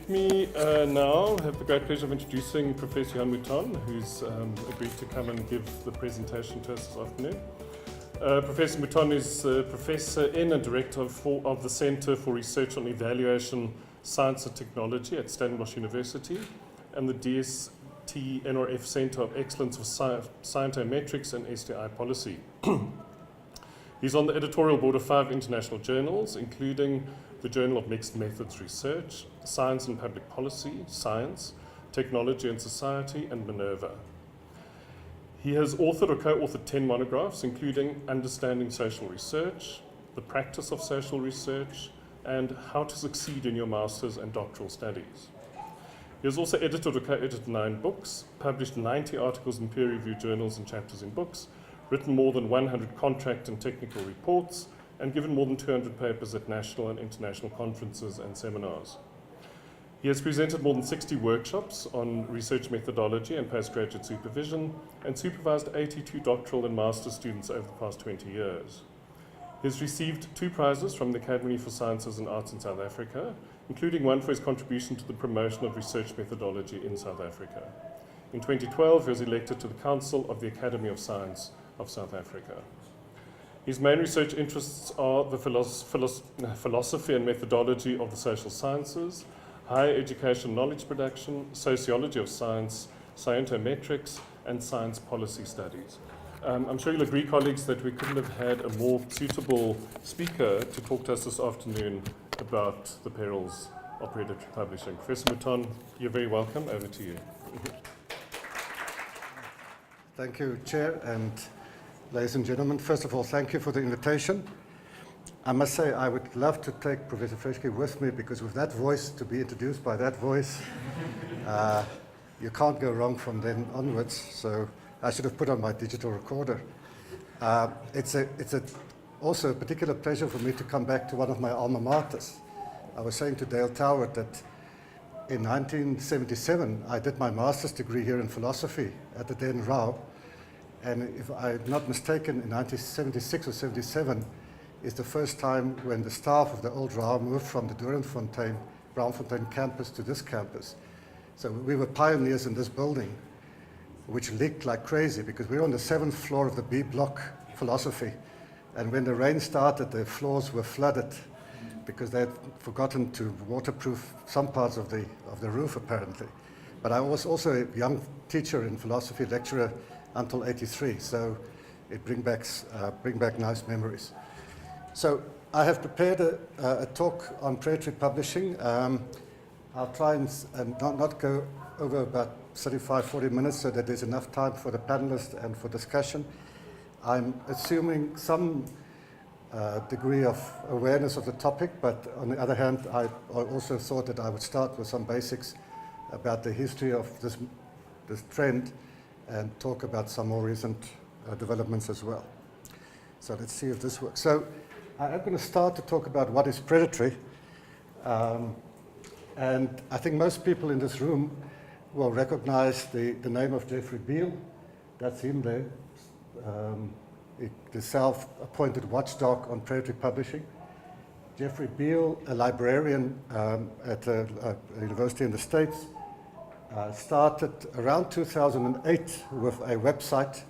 Let me now have the great pleasure of introducing Professor Johan Mouton, who's agreed to come and give the presentation to us this afternoon. Professor Mouton is Professor in and Director of the Centre for Research on Evaluation, Science and Technology at Stellenbosch University and the DST NRF Centre of Excellence for Scientometrics and STI Policy. He's on the editorial board of 5 international journals, including the Journal of Mixed Methods Research, Science and Public Policy, Science, Technology and Society, and Minerva. He has authored or co-authored 10 monographs, including Understanding Social Research, The Practice of Social Research, and How to Succeed in Your Master's and Doctoral Studies. He has also edited or co-edited 9 books, published 90 articles in peer-reviewed journals and chapters in books, written more than 100 contract and technical reports, and given more than 200 papers at national and international conferences and seminars. He has presented more than 60 workshops on research methodology and postgraduate supervision, and supervised 82 doctoral and master's students over the past 20 years. He has received 2 prizes from the Academy for Sciences and Arts in South Africa, including one for his contribution to the promotion of research methodology in South Africa. In 2012, he was elected to the Council of the Academy of Science of South Africa. His main research interests are the philosophy and methodology of the social sciences, higher education knowledge production, sociology of science, scientometrics, and science policy studies. I'm sure you'll agree, colleagues, that we couldn't have had a more suitable speaker to talk to us this afternoon about the perils of predatory publishing. Professor Mouton, you're very welcome. Over to you. Thank you, Chair, and ladies and gentlemen. First of all, thank you for the invitation. I must say I would love to take Professor Freshke with me, because with that voice, to be introduced by that voice, you can't go wrong from then onwards. So I should have put on my digital recorder. It's also a particular pleasure for me to come back to one of my alma maters. I was saying to Dale Toward that in 1977, I did my master's degree here in philosophy at the Den Rao. And if I'm not mistaken, in 1976 or 77 is the first time when the staff of the old Rao moved from the Braamfontein campus to this campus. So we were pioneers in this building, which leaked like crazy, because we were on the 7th floor of the B block philosophy. And when the rain started, the floors were flooded because they had forgotten to waterproof some parts of the roof, apparently. But I was also a young teacher in philosophy, lecturer, until 83, so it bring back nice memories. So I have prepared a talk on predatory publishing. I'll try and not go over about 35-40 minutes so that there's enough time for the panelists and for discussion. I'm assuming some degree of awareness of the topic, but on the other hand, I also thought that I would start with some basics about the history of this trend and talk about some more recent developments as well. So let's see if this works. So I'm going to start to talk about what is predatory. And I think most people in this room will recognize the name of Jeffrey Beall. That's him there, the self-appointed watchdog on predatory publishing. Jeffrey Beall, a librarian at a university in the States, started around 2008 with a website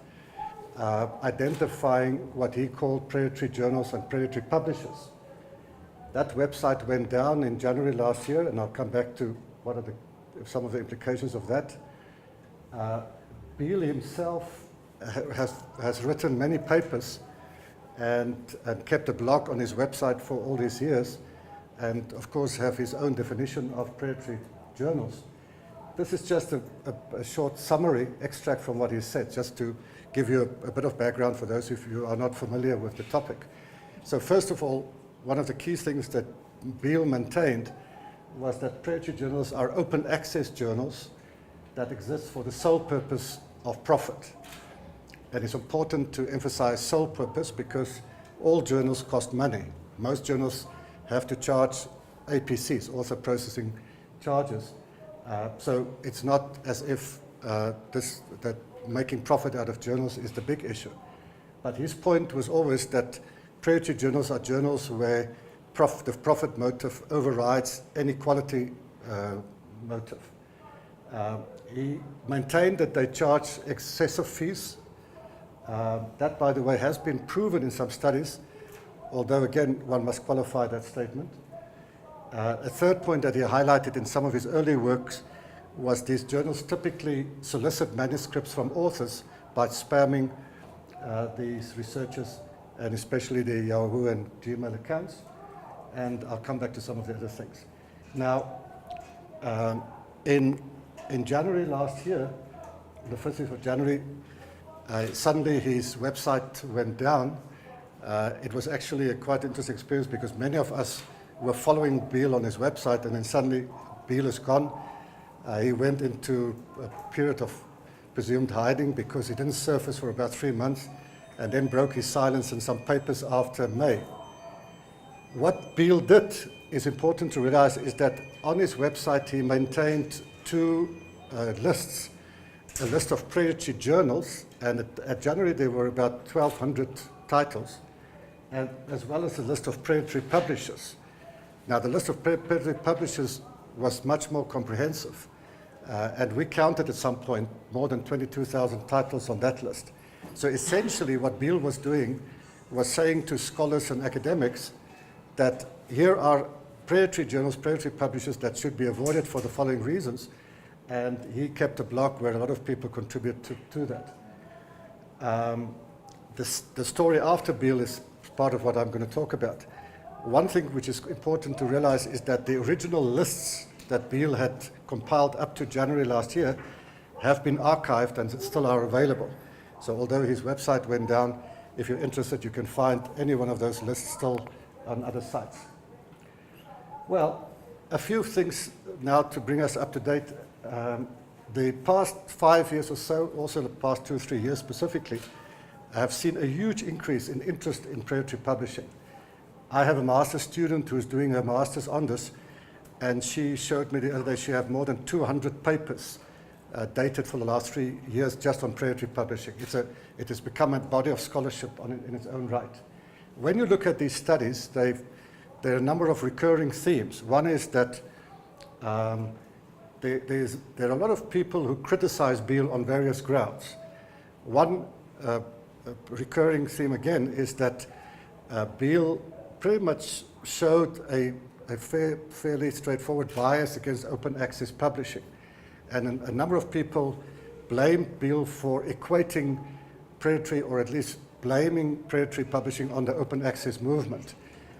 identifying what he called predatory journals and predatory publishers. That website went down in January last year, and I'll come back to what are some of the implications of that. Beall himself has written many papers and kept a blog on his website for all these years, and of course have his own definition of predatory journals. This is just a short summary extract from what he said, just to give you a bit of background for those of you who are not familiar with the topic. So first of all, one of the key things that Beall maintained was that predatory journals are open access journals that exist for the sole purpose of profit. And it's important to emphasize sole purpose because all journals cost money. Most journals have to charge APCs, author processing charges. So it's not as if that making profit out of journals is the big issue. But his point was always that predatory journals are journals where the profit motive overrides any quality motive. He maintained that they charge excessive fees. That, by the way, has been proven in some studies, although, again, one must qualify that statement. A third point that he highlighted in some of his early works was these journals typically solicit manuscripts from authors by spamming these researchers, and especially the Yahoo and Gmail accounts. And I'll come back to some of the other things. Now, in January last year, the 1st of January, suddenly his website went down. It was actually a quite interesting experience because many of us were following Beale on his website, and then suddenly Beale is gone. He went into a period of presumed hiding because he didn't surface for about 3 months, and then broke his silence in some papers after May. What Beale did is important to realize is that on his website he maintained two lists, a list of predatory journals, and at January there were about 1,200 titles, and as well as a list of predatory publishers. Now the list of predatory publishers was much more comprehensive, and we counted at some point more than 22,000 titles on that list. So essentially what Beale was doing was saying to scholars and academics that here are predatory journals, predatory publishers that should be avoided for the following reasons, and he kept a blog where a lot of people contribute to that. The story after Beale is part of what I'm going to talk about. One thing which is important to realize is that the original lists that Beale had compiled up to January last year have been archived and still are available. So although his website went down, if you're interested, you can find any one of those lists still on other sites. Well, a few things now to bring us up to date. The past 5 years or so, also the past 2 or 3 years specifically, have seen a huge increase in interest in predatory publishing. I have a master's student who's doing her master's on this, and she showed me the other day she has more than 200 papers dated for the last 3 years just on predatory publishing. It has become a body of scholarship in its own right. When you look at these studies, there are a number of recurring themes. One is that there are a lot of people who criticize Beale on various grounds. One recurring theme again is that Beale pretty much showed a fairly straightforward bias against open access publishing. And a number of people blamed Beale for equating predatory, or at least blaming predatory publishing on the open access movement.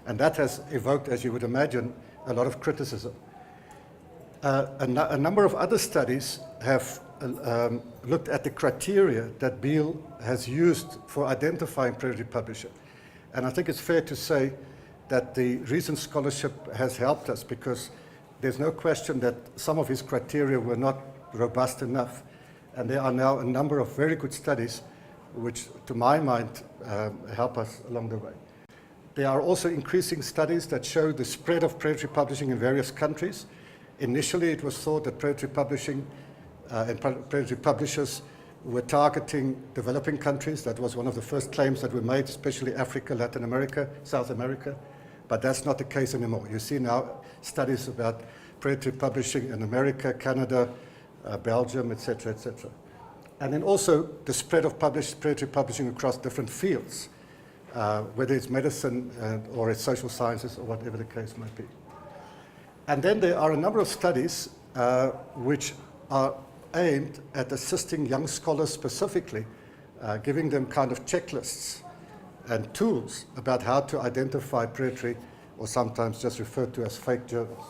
And that has evoked, as you would imagine, a lot of criticism. A number of other studies have looked at the criteria that Beale has used for identifying predatory publisher. And I think it's fair to say that the recent scholarship has helped us, because there's no question that some of his criteria were not robust enough. And there are now a number of very good studies which, to my mind, help us along the way. There are also increasing studies that show the spread of predatory publishing in various countries. Initially, it was thought that predatory publishing and predatory publishers were targeting developing countries. That was one of the first claims that were made, especially Africa, Latin America, South America. But that's not the case anymore. You see now studies about predatory publishing in America, Canada, Belgium, etc., etc. And then also the spread of predatory publishing across different fields, whether it's medicine or it's social sciences or whatever the case might be. And then there are a number of studies which are aimed at assisting young scholars specifically, giving them kind of checklists and tools about how to identify predatory, or sometimes just referred to as fake journals.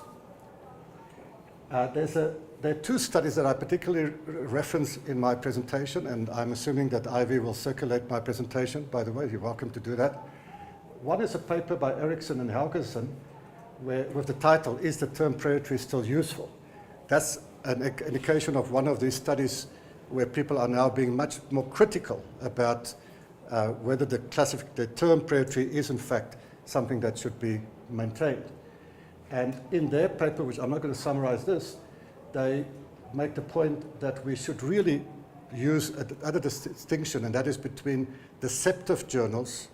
There are two studies that I particularly reference in my presentation, and I'm assuming that Ivy will circulate my presentation. By the way, you're welcome to do that. One is a paper by Eriksson and Helgerson, with the title, "Is the term predatory still useful?" That's an indication of one of these studies where people are now being much more critical about whether the term predatory is in fact something that should be maintained. And in their paper, which I'm not going to summarize this, they make the point that we should really use another distinction, and that is between deceptive journals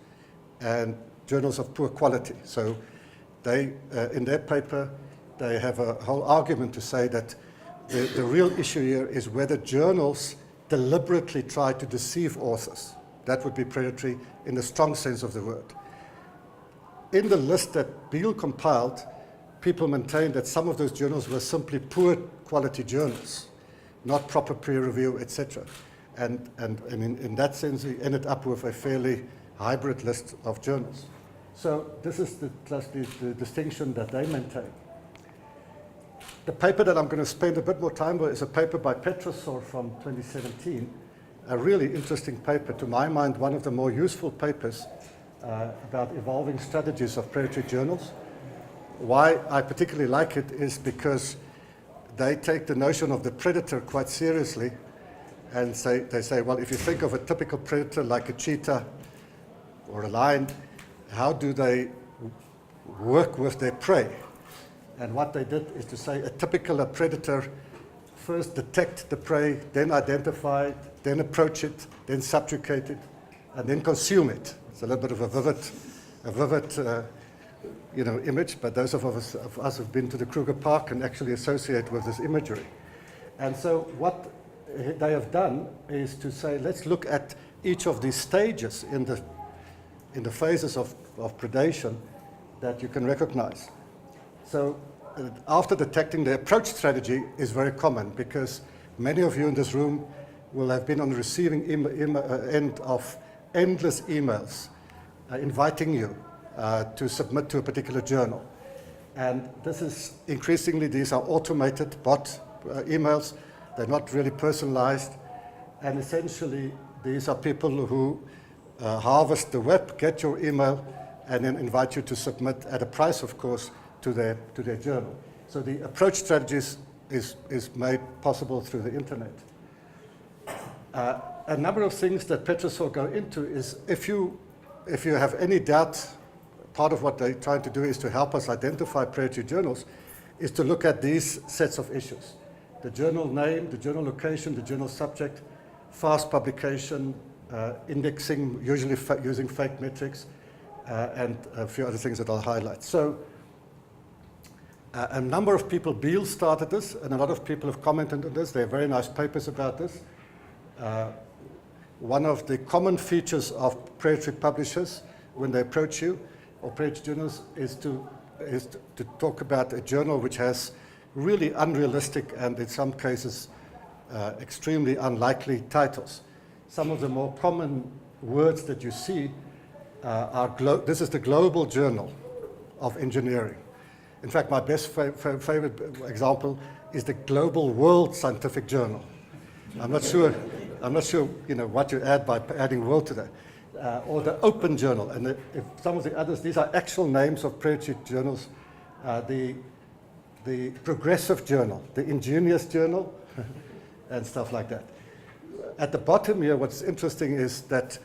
and journals of poor quality. So they, in their paper, they have a whole argument to say that the real issue here is whether journals deliberately try to deceive authors. That would be predatory in the strong sense of the word. In the list that Beale compiled, people maintained that some of those journals were simply poor quality journals, not proper peer review, etc. And in that sense, we ended up with a fairly hybrid list of journals. So this is the distinction that they maintain. The paper that I'm going to spend a bit more time with is a paper by Preto from 2017, a really interesting paper, to my mind, one of the more useful papers about evolving strategies of predatory journals. Why I particularly like it is because they take the notion of the predator quite seriously, and they say, well, if you think of a typical predator like a cheetah or a lion, how do they work with their prey? And what they did is to say a typical predator first detect the prey, then identify it, then approach it, then subjugate it, and then consume it. It's a little bit of a vivid image, but those of us who've been to the Kruger Park can actually associate with this imagery. And so what they have done is to say, let's look at each of these stages in the phases of predation that you can recognize. So after detecting, the approach strategy is very common because many of you in this room will have been on the receiving end of endless emails inviting you to submit to a particular journal. And this is increasingly, these are automated bot emails. They're not really personalized. And essentially, these are people who harvest the web, get your email, and then invite you to submit at a price, of course, to their journal. So the approach strategies is made possible through the internet. A number of things that Petrus will go into is if you have any doubt, part of what they're trying to do is to help us identify predatory journals, is to look at these sets of issues. The journal name, the journal location, the journal subject, fast publication, indexing, usually using fake metrics, and a few other things that I'll highlight. So a number of people, Beale started this, and a lot of people have commented on this. There are very nice papers about this. One of the common features of predatory publishers when they approach you, or predatory journals, is to talk about a journal which has really unrealistic and in some cases extremely unlikely titles. Some of the more common words that you see this is the Global Journal of Engineering. In fact, my best favorite example is the Global World Scientific Journal. I'm not sure what you add by adding world to that. Or the Open Journal. And if some of the others, these are actual names of predatory journals. The Progressive Journal, the Ingenious Journal, and stuff like that. At the bottom here, what's interesting is that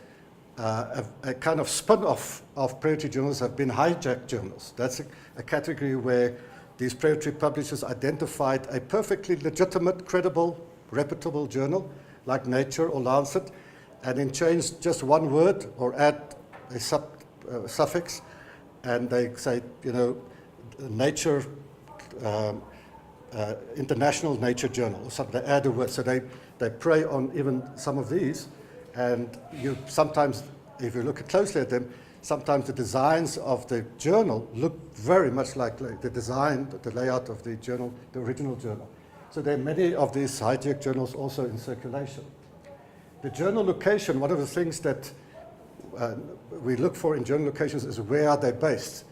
a kind of spin-off of predatory journals have been hijacked journals. That's a category where these predatory publishers identified a perfectly legitimate, credible, reputable journal like Nature or Lancet, and then changed just one word or add a suffix, and they say, Nature, International Nature Journal, or something. They add a word, so they prey on even some of these. And you sometimes, if you look closely at them, sometimes the designs of the journal look very much like the design, the layout of the journal, the original journal. So there are many of these hijacked journals also in circulation. The journal location, one of the things that we look for in journal locations is where are they based.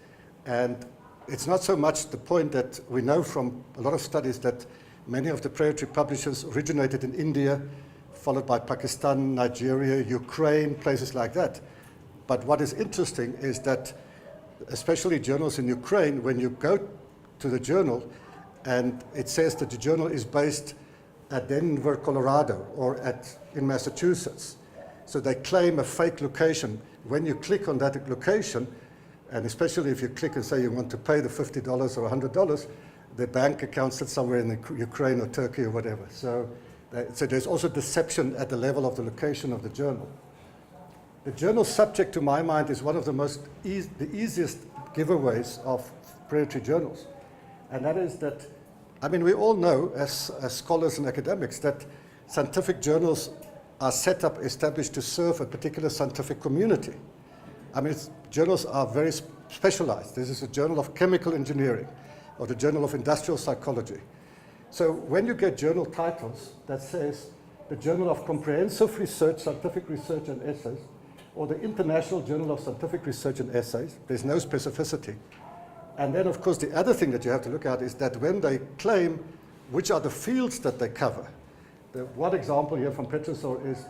And it's not so much the point that we know from a lot of studies that many of the predatory publishers originated in India, followed by Pakistan, Nigeria, Ukraine, places like that. But what is interesting is that, especially journals in Ukraine, when you go to the journal and it says that the journal is based at Denver, Colorado, or in Massachusetts, so they claim a fake location. When you click on that location, and especially if you click and say you want to pay the $50 or $100, the bank account sits somewhere in Ukraine or Turkey or whatever. So there's also deception at the level of the location of the journal. The journal subject, to my mind, is one of the easiest giveaways of predatory journals. And that is that, I mean, we all know as scholars and academics that scientific journals are set up, established to serve a particular scientific community. I mean, journals are very specialized. This is a journal of chemical engineering or the journal of industrial psychology. So when you get journal titles that says the Journal of Comprehensive Research, Scientific Research and Essays, or the International Journal of Scientific Research and Essays, there's no specificity. And then, of course, the other thing that you have to look at is that when they claim which are the fields that they cover. One example here from Preto is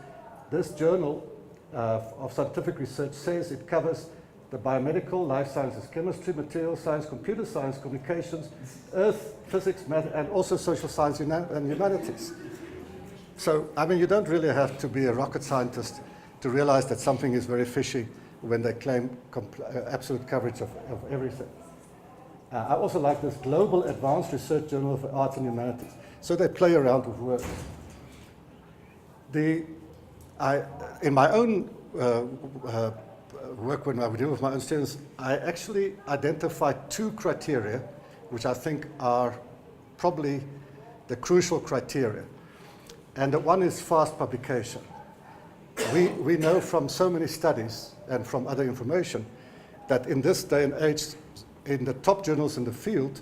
this journal of scientific research says it covers the biomedical, life sciences, chemistry, material science, computer science, communications, earth, physics, math, and also social science and humanities. So, I mean, you don't really have to be a rocket scientist to realize that something is very fishy when they claim absolute coverage of everything. I also like this Global Advanced Research Journal of Arts and Humanities. So they play around with words. In my own work, when I deal with my own students, I actually identified 2 criteria, which I think are probably the crucial criteria. And the one is fast publication. We know from so many studies and from other information that in this day and age, in the top journals in the field,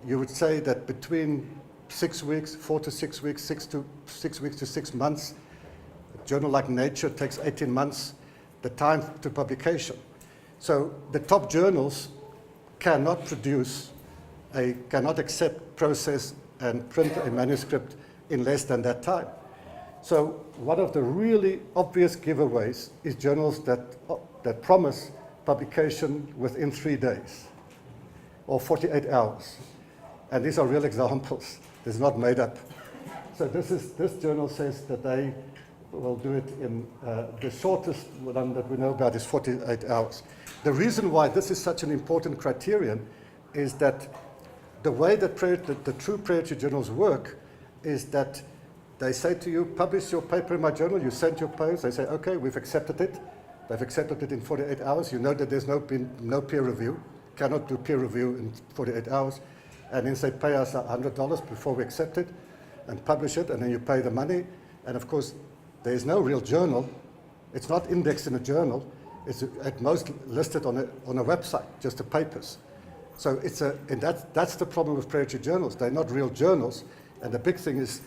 you would say that between 6 weeks, 4 to 6 weeks, 6 weeks to 6 months. A journal like Nature takes 18 months, the time to publication. So the top journals cannot cannot accept, process, and print a manuscript in less than that time. So one of the really obvious giveaways is journals that promise publication within 3 days or 48 hours. And these are real examples. This is not made up. So this journal says that they will do it in the shortest one that we know about is 48 hours. The reason why this is such an important criterion is that the way that the true predatory journals work is that they say to you, publish your paper in my journal, you send your post, they say, okay, we've accepted it. They've accepted it in 48 hours. You know that there's no peer review, cannot do peer review in 48 hours. And then say, pay us $100 before we accept it and publish it, and then you pay the money. And of course, there's no real journal. It's not indexed in a journal. It's at most listed on a website, just the papers. So that's the problem with predatory journals. They're not real journals. And the big thing is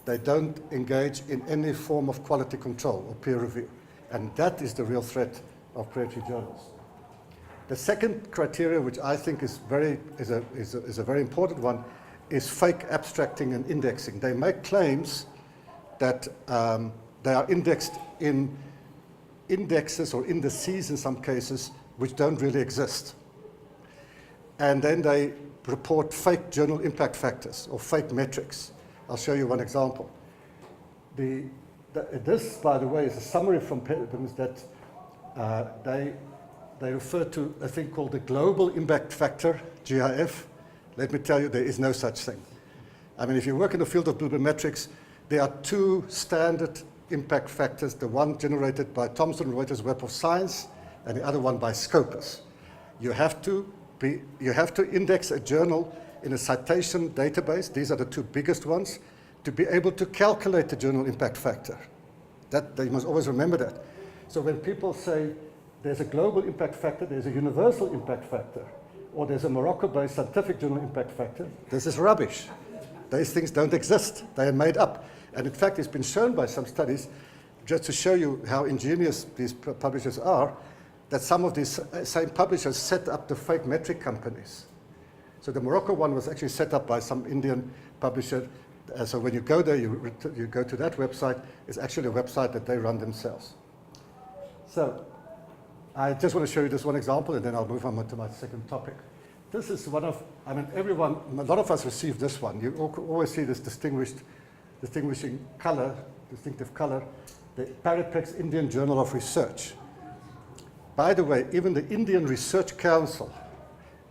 they don't engage in any form of quality control or peer review. And that is the real threat of predatory journals. The second criteria, which I think is a very important one, is fake abstracting and indexing. They make claims that they are indexed in indexes or indices in some cases which don't really exist. And then they report fake journal impact factors or fake metrics. I'll show you one example. This, by the way, is a summary from Preto that they refer to a thing called the Global Impact Factor, GIF. Let me tell you, there is no such thing. I mean, if you work in the field of bibliometrics, there are 2 standard impact factors, the one generated by Thomson Reuters Web of Science and the other one by Scopus. You have to index a journal in a citation database, these are the 2 biggest ones, to be able to calculate the journal impact factor. You must always remember that. So when people say there's a global impact factor, there's a universal impact factor, or there's a Morocco-based scientific journal impact factor, this is rubbish. These things don't exist. They are made up. And in fact, it's been shown by some studies, just to show you how ingenious these publishers are, that some of these same publishers set up the fake metric companies. So the Morocco one was actually set up by some Indian publisher. So when you go there, you go to that website. It's actually a website that they run themselves. So I just want to show you this one example, and then I'll move on to my second topic. This is one of, I mean, a lot of us received this one. You always see this distinctive color, the Paripex Indian Journal of Research. By the way, even the Indian Research Council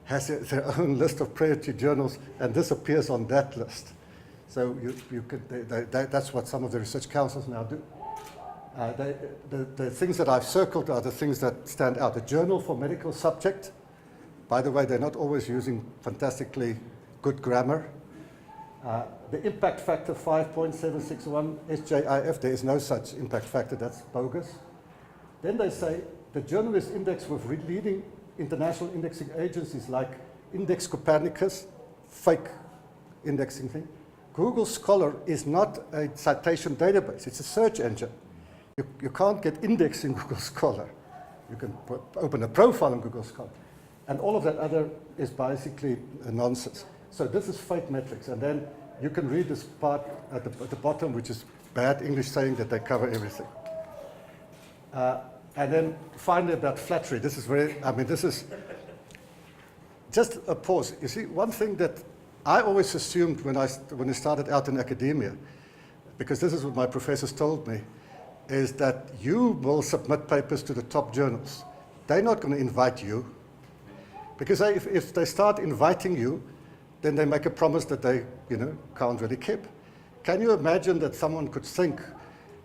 has their own list of predatory journals, and this appears on that list. So that's what some of the research councils now do. The things that I've circled are the things that stand out. A journal for medical subject. By the way, they're not always using fantastically good grammar. The impact factor 5.761 SJIF, there is no such impact factor, that's bogus. Then they say the journal is indexed with leading international indexing agencies like Index Copernicus, fake indexing thing. Google Scholar is not a citation database, it's a search engine. You can't get indexed in Google Scholar. You can open a profile in Google Scholar. And all of that other is basically nonsense. So this is fake metrics. And then you can read this part at the bottom, which is bad English saying that they cover everything. And then finally about flattery. This is this is just a pause. You see, one thing that I always assumed when I started out in academia, because this is what my professors told me, is that you will submit papers to the top journals. They're not going to invite you. Because if they start inviting you, then they make a promise that they can't really keep. Can you imagine that someone could think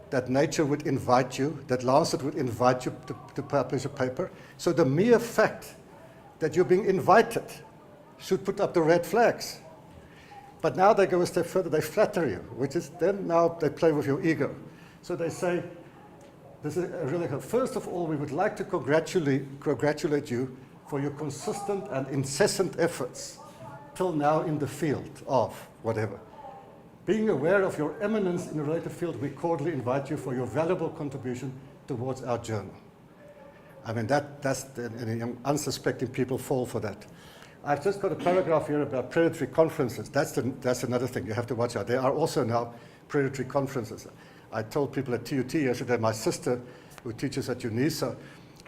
that Nature would invite you, that Lancet would invite you to publish a paper? So the mere fact that you're being invited should put up the red flags. But now they go a step further, they flatter you, which is then now they play with your ego. So they say, this is really good. First of all, we would like to congratulate you for your consistent and incessant efforts till now in the field of whatever. Being aware of your eminence in a related field, we cordially invite you for your valuable contribution towards our journal. I mean, that's unsuspecting people fall for that. I've just got a paragraph here about predatory conferences. That's another thing you have to watch out. There are also now predatory conferences. I told people at TUT yesterday, my sister, who teaches at UNISA,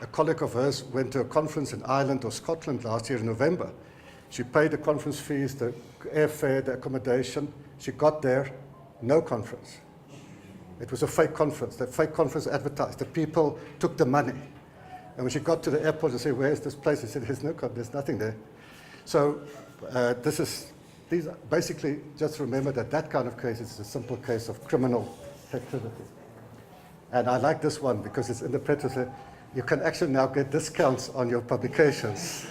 a colleague of hers went to a conference in Ireland or Scotland last year in November. She paid the conference fees, the airfare, the accommodation. She got there, no conference. It was a fake conference. The fake conference advertised. The people took the money. And when she got to the airport and said, where's this place? They said, there's nothing there. So these are basically, just remember that kind of case is a simple case of criminal activity. And I like this one because it's in the Preto. You can actually now get discounts on your publications.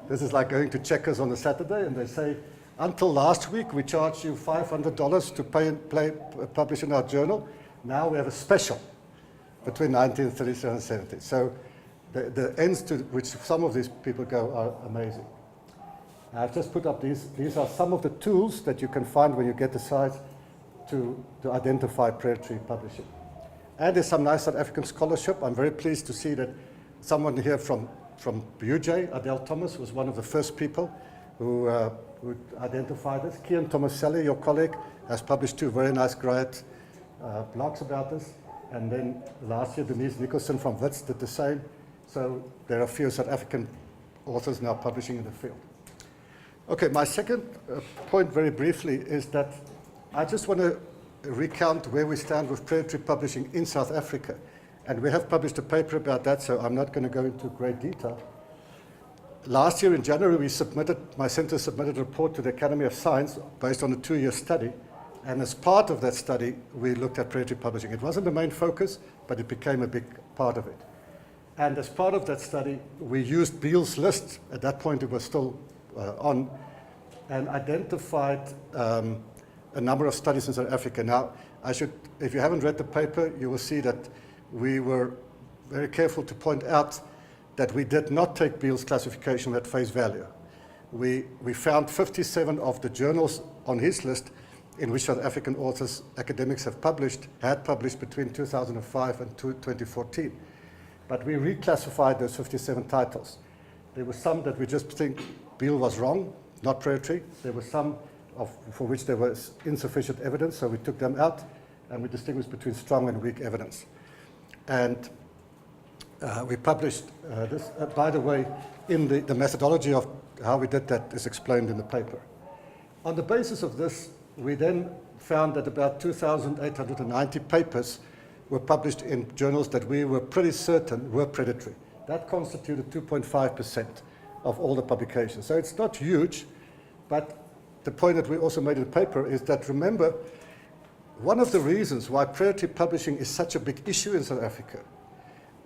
This is like going to Checkers on a Saturday and they say, until last week we charged you $500 to publish in our journal. Now we have a special between 1937 and 70. So the ends to which some of these people go are amazing. I've just put up these are some of the tools that you can find when you get the site to identify predatory publishing. And there's some nice South African scholarship. I'm very pleased to see that someone here from UJ, Adele Thomas, was one of the first people who identified this. Kian Tomaselli, your colleague, has published 2 very nice grad blogs about this. And then last year, Denise Nicholson from WITS did the same. So there are a few South African authors now publishing in the field. Okay, my second point very briefly is that I just want to recount where we stand with predatory publishing in South Africa. And we have published a paper about that, so I'm not going to go into great detail. Last year in January, my center submitted a report to the Academy of Science based on a 2-year study. And as part of that study, we looked at predatory publishing. It wasn't the main focus, but it became a big part of it. And as part of that study, we used Beale's list. At that point, it was still on, and identified a number of studies in South Africa. Now, if you haven't read the paper, you will see that we were very careful to point out that we did not take Beale's classification at face value. We found 57 of the journals on his list in which South African authors, academics had published between 2005 and 2014. But we reclassified those 57 titles. There were some that we just think Beale was wrong, not predatory. There were some for which there was insufficient evidence, so we took them out, and we distinguished between strong and weak evidence. And we published this, by the way, in the methodology of how we did that is explained in the paper. On the basis of this, we then found that about 2,890 papers were published in journals that we were pretty certain were predatory. That constituted 2.5% of all the publications. So it's not huge, but the point that we also made in the paper is that, remember, one of the reasons why predatory publishing is such a big issue in South Africa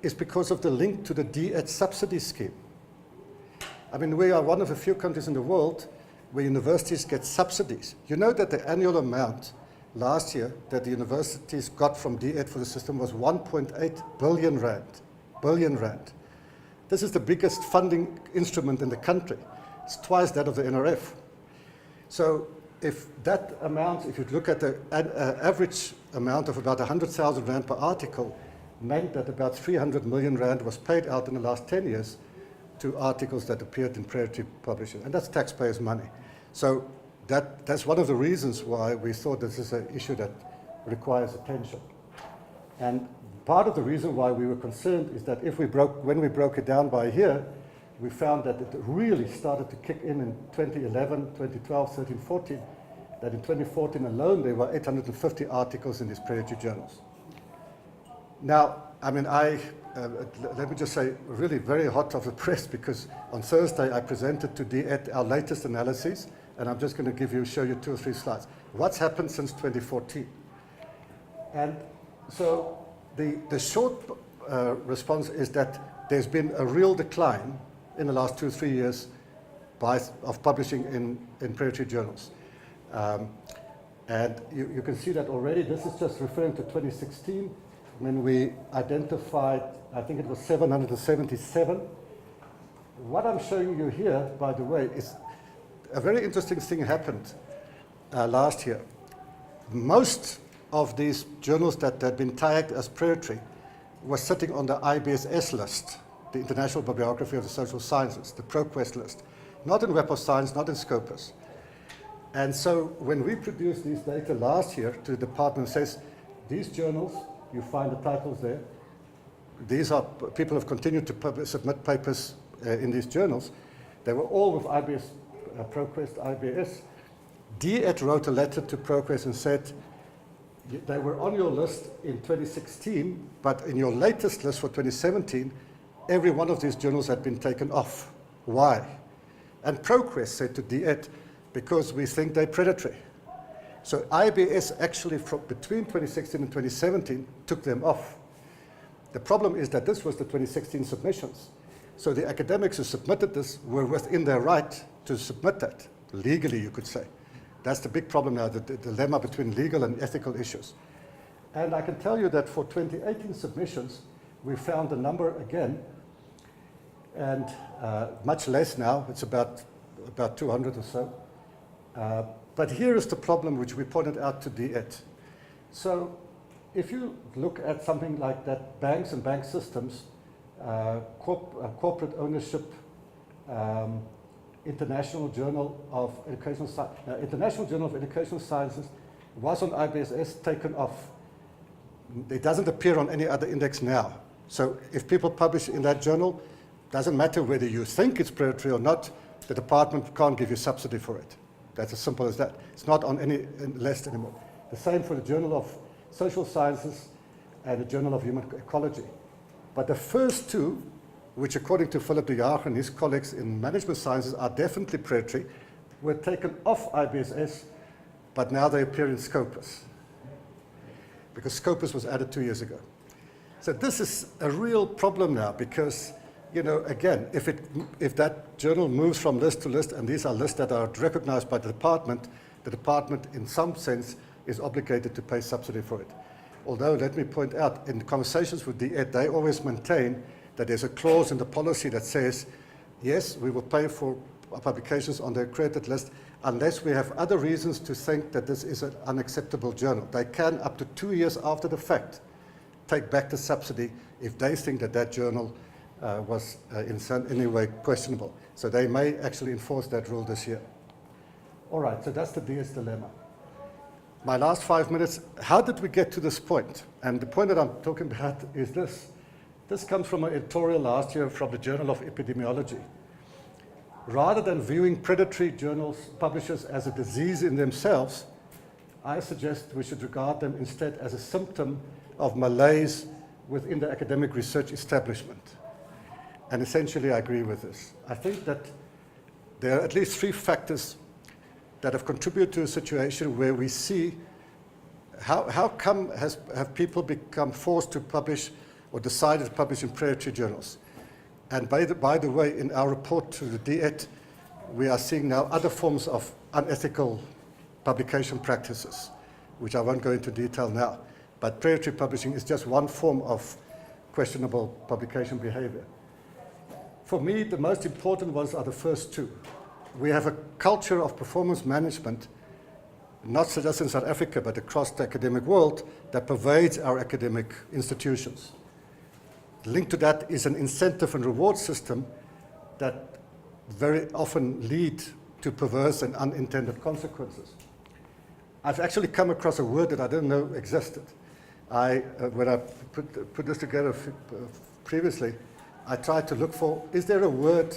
is because of the link to the D-Ed subsidy scheme. I mean, we are one of the few countries in the world where universities get subsidies. You know that the annual amount last year that the universities got from D8 for the system was 1.8 billion rand. Billion rand. This is the biggest funding instrument in the country. It's twice that of the NRF. So if that amount, if you look at the average amount of about 100,000 rand per article, meant that about 300 million rand was paid out in the last 10 years to articles that appeared in predatory publishing, and that's taxpayers' money. So that's one of the reasons why we thought this is an issue that requires attention. And part of the reason why we were concerned is that when we broke it down by here, we found that it really started to kick in 2011, 2012, 13, 14, that in 2014 alone there were 850 articles in these predatory journals. Now, I mean, let me just say, really very hot off the press, because on Thursday I presented to D8 our latest analyses, and I'm just going to show you 2 or 3 slides. What's happened since 2014? And so the short response is that there's been a real decline in the last 2 or 3 years of publishing in predatory journals. And you can see that already. This is just referring to 2016, when we identified, I think it was 777. What I'm showing you here, by the way, is a very interesting thing happened last year. Most of these journals that had been tagged as predatory were sitting on the IBSS list, the International Bibliography of the Social Sciences, the ProQuest list, not in Web of Science, not in Scopus. And so when we produced these data last year to the department, it says, these journals, you find the titles there, these are, people have continued to submit papers in these journals. They were all with IBS, ProQuest, IBS. D8 wrote a letter to ProQuest and said, they were on your list in 2016, but in your latest list for 2017, every one of these journals had been taken off. Why? And ProQuest said to D8, because we think they're predatory. So IBS actually, between 2016 and 2017, took them off. The problem is that this was the 2016 submissions. So the academics who submitted this were within their right to submit that, legally, you could say. That's the big problem now, the dilemma between legal and ethical issues. And I can tell you that for 2018 submissions, we found the number again, and much less now. It's about 200 or so. But here is the problem which we pointed out to D8. So if you look at something like that, banks and bank systems, corporate ownership, International Journal of Educational Sciences. International Journal of Educational Sciences was on IBSS, taken off. It doesn't appear on any other index now. So if people publish in that journal, doesn't matter whether you think it's predatory or not, the department can't give you subsidy for it. That's as simple as that. It's not on any list anymore. The same for the Journal of Social Sciences and the Journal of Human Ecology. But the first two, which according to Philip de Jager and his colleagues in management sciences are definitely predatory, were taken off IBSS, but now they appear in Scopus, because Scopus was added 2 years ago. So this is a real problem now, because, you know, again, if that journal moves from list to list, and these are lists that are recognized by the department in some sense is obligated to pay subsidy for it. Although, let me point out, in conversations with D8, they always maintain that there's a clause in the policy that says, yes, we will pay for publications on the accredited list unless we have other reasons to think that this is an unacceptable journal. They can, up to 2 years after the fact, take back the subsidy if they think that that journal was in any way questionable. So they may actually enforce that rule this year. All right, so that's the DS dilemma. My last 5 minutes, how did we get to this point? And the point that I'm talking about is this. This comes from an editorial last year from the Journal of Epidemiology. Rather than viewing predatory publishers as a disease in themselves, I suggest we should regard them instead as a symptom of malaise within the academic research establishment. And essentially, I agree with this. I think that there are at least 3 factors that have contributed to a situation where we see how come have people become forced to publish or decided to publish in predatory journals. And by the way, in our report to the D8, we are seeing now other forms of unethical publication practices, which I won't go into detail now. But predatory publishing is just one form of questionable publication behavior. For me, the most important ones are the first two. We have a culture of performance management, not just in South Africa, but across the academic world, that pervades our academic institutions. Linked to that is an incentive and reward system that very often lead to perverse and unintended consequences. I've actually come across a word that I didn't know existed. When I put this together previously, I tried to look for, is there a word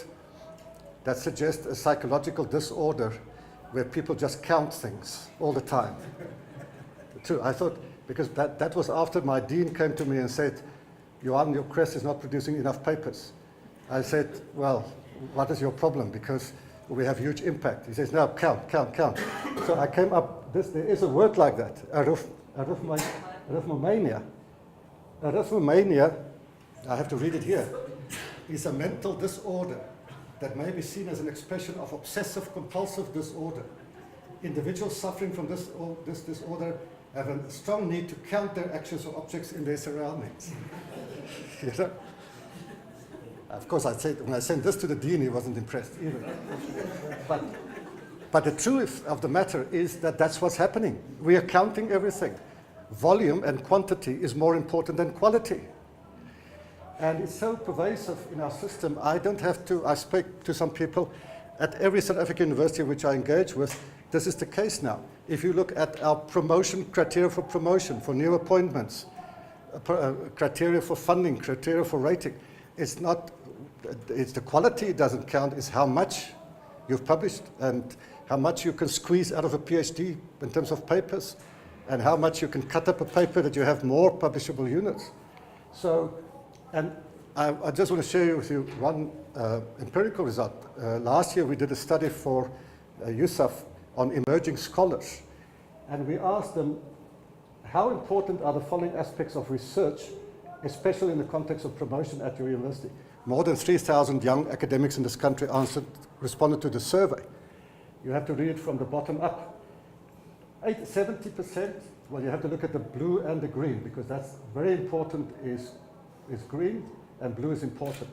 that suggests a psychological disorder where people just count things all the time? True, I thought, because that was after my dean came to me and said, Johan, your crest is not producing enough papers. I said, well, what is your problem? Because we have huge impact. He says, no, count. So I came up, there is a word like that, arithmomania. Arithmomania, I have to read it here, is a mental disorder that may be seen as an expression of obsessive-compulsive disorder. Individuals suffering from this disorder have a strong need to count their actions or objects in their surroundings. You know? Of course, when I sent this to the dean, he wasn't impressed either. But the truth of the matter is that that's what's happening. We are counting everything. Volume and quantity is more important than quality. And it's so pervasive in our system, I speak to some people at every South African university which I engage with. This is the case now. If you look at our promotion criteria for promotion, for new appointments, criteria for funding, criteria for rating, it's the quality it doesn't count, it's how much you've published and how much you can squeeze out of a PhD in terms of papers and how much you can cut up a paper that you have more publishable units. So, and I just want to share with you one empirical result. Last year we did a study for USAF on emerging scholars, and we asked them, how important are the following aspects of research, especially in the context of promotion at your university? More than 3,000 young academics in this country responded to the survey. You have to read it from the bottom up. 70%, well, you have to look at the blue and the green, because that's very important, is green and blue is important.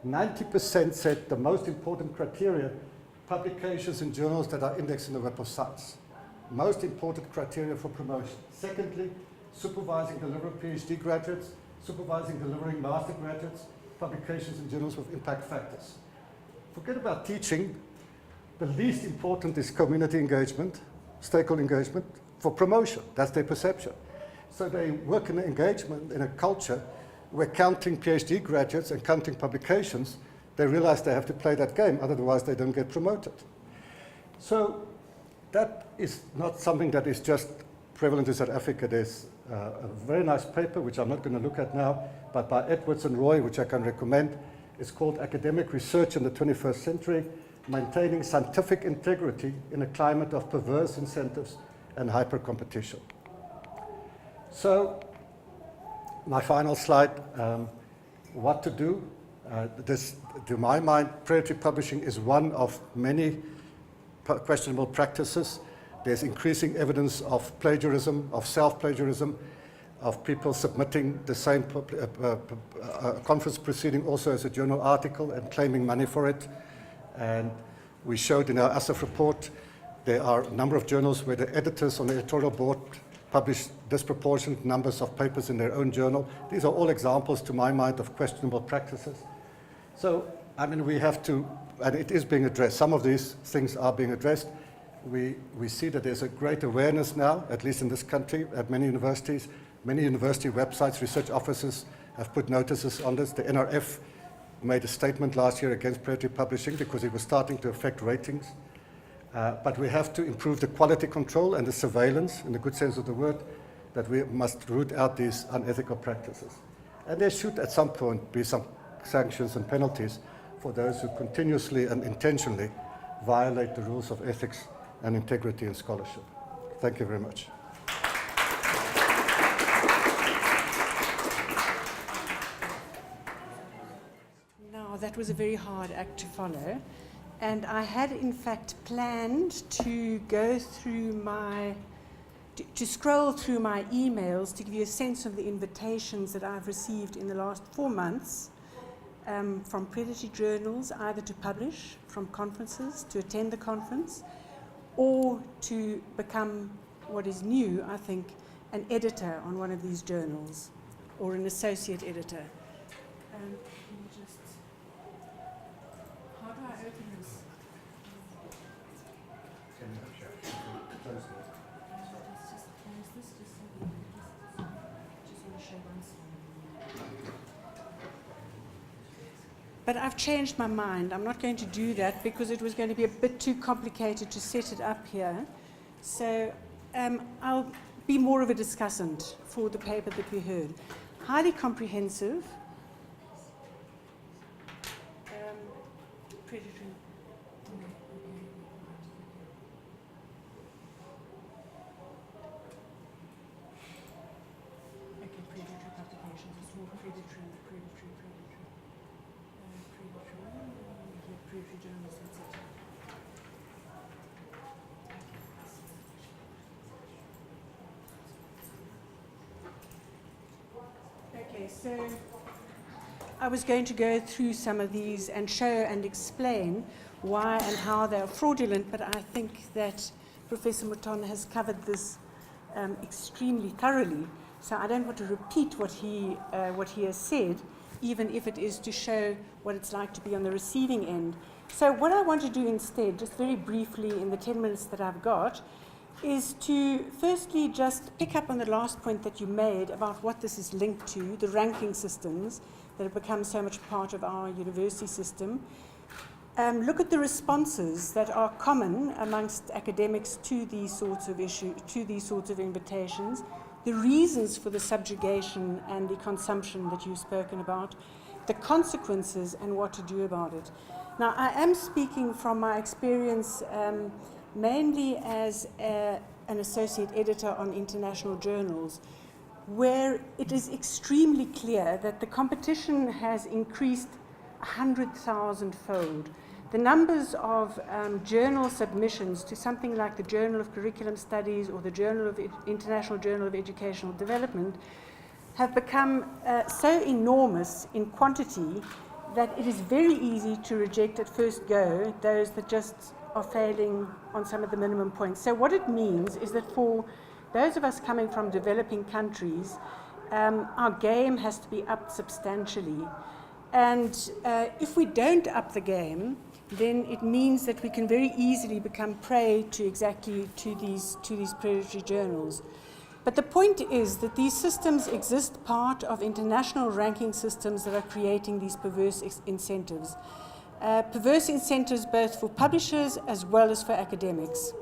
90% said the most important criteria, publications in journals that are indexed in the Web of Science. Most important criteria for promotion. Secondly, supervising delivering PhD graduates, supervising delivering master graduates, publications in journals with impact factors. Forget about teaching. The least important is community engagement, stakeholder engagement, for promotion. That's their perception. So they work in an engagement, in a culture where counting PhD graduates and counting publications, they realize they have to play that game, otherwise they don't get promoted. So that is not something that is just prevalent in South Africa. There's a very nice paper, which I'm not going to look at now, but by Edwards and Roy, which I can recommend. It's called Academic Research in the 21st Century, Maintaining Scientific Integrity in a Climate of Perverse Incentives and Hyper-Competition. So, my final slide, what to do. To my mind, predatory publishing is one of many questionable practices. There's increasing evidence of plagiarism, of self-plagiarism, of people submitting the same conference proceeding also as a journal article and claiming money for it. And we showed in our ASAF report, there are a number of journals where the editors on the editorial board publish disproportionate numbers of papers in their own journal. These are all examples, to my mind, of questionable practices. So, I mean, we have to, and it is being addressed. Some of these things are being addressed. We see that there's a great awareness now, at least in this country, at many universities. Many university websites, research offices have put notices on this. The NRF made a statement last year against predatory publishing because it was starting to affect ratings. But we have to improve the quality control and the surveillance, in the good sense of the word, that we must root out these unethical practices. And there should, at some point, be some sanctions and penalties for those who continuously and intentionally violate the rules of ethics and integrity in scholarship. Thank you very much. Now, that was a very hard act to follow. And I had in fact planned to go through to scroll through my emails to give you a sense of the invitations that I've received in the last 4 months from predatory journals, either to publish from conferences, to attend the conference, or to become what is new, I think, an editor on one of these journals, or an associate editor. How do I open this? But I've changed my mind. I'm not going to do that because it was going to be a bit too complicated to set it up here. So I'll be more of a discussant for the paper that we heard. Highly comprehensive. Predatory. Okay, predatory publications. It's more predatory. Predatory journals, etc. Okay, so I was going to go through some of these and show and explain why and how they're fraudulent, but I think that Professor Mouton has covered this extremely thoroughly, so I don't want to repeat what he has said, even if it is to show what it's like to be on the receiving end. So what I want to do instead, just very briefly in the 10 minutes that I've got, is to firstly just pick up on the last point that you made about what this is linked to, the ranking systems that have become so much part of our university system. Look at the responses that are common amongst academics to these sorts of invitations, the reasons for the subjugation and the consumption that you've spoken about, the consequences and what to do about it. Now, I am speaking from my experience mainly as an associate editor on international journals, where it is extremely clear that the competition has increased 100,000-fold. The numbers of journal submissions to something like the Journal of Curriculum Studies or the International Journal of Educational Development have become so enormous in quantity that it is very easy to reject at first go those that just are failing on some of the minimum points. So what it means is that for those of us coming from developing countries, our game has to be upped substantially. And if we don't up the game, then it means that we can very easily become prey to these predatory journals. But the point is that these systems exist part of international ranking systems that are creating these perverse incentives. Perverse incentives both for publishers as well as for academics.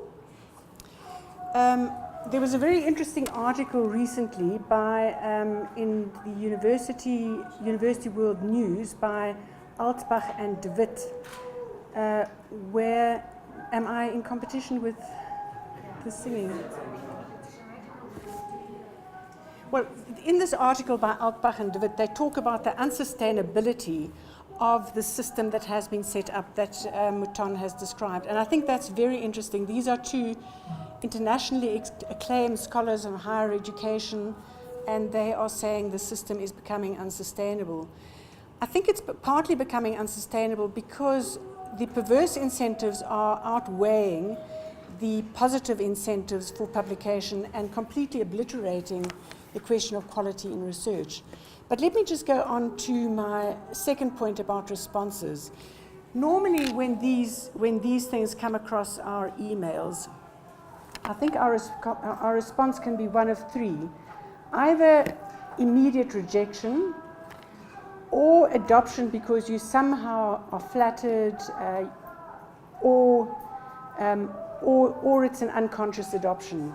There was a very interesting article recently in the University World News by Altbach and de Wit, where, am I in competition with the singing? Well, in this article by Altbach and de Wit, they talk about the unsustainability of the system that has been set up that Mouton has described. And I think that's very interesting. These are two internationally acclaimed scholars on higher education, and they are saying the system is becoming unsustainable. I think it's partly becoming unsustainable because the perverse incentives are outweighing the positive incentives for publication and completely obliterating the question of quality in research. But let me just go on to my second point about responses. Normally when these things come across our emails, I think our response can be one of three. Either immediate rejection, or adoption because you somehow are flattered, or it's an unconscious adoption.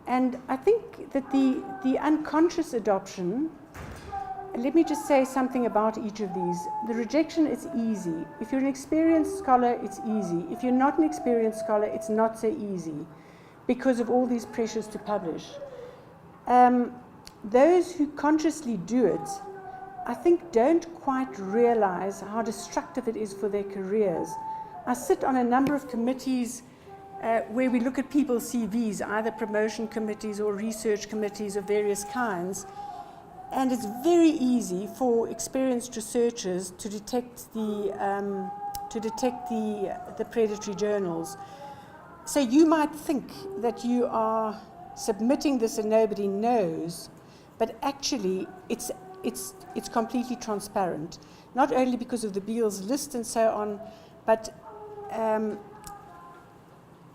And I think that the unconscious adoption, let me just say something about each of these. The rejection is easy. If you're an experienced scholar, it's easy. If you're not an experienced scholar, it's not so easy because of all these pressures to publish. Those who consciously do it, I think, don't quite realize how destructive it is for their careers. I sit on a number of committees where we look at people's CVs, either promotion committees or research committees of various kinds. And it's very easy for experienced researchers to detect the predatory journals. So you might think that you are submitting this and nobody knows, but actually it's completely transparent. Not only because of the Beals list and so on, but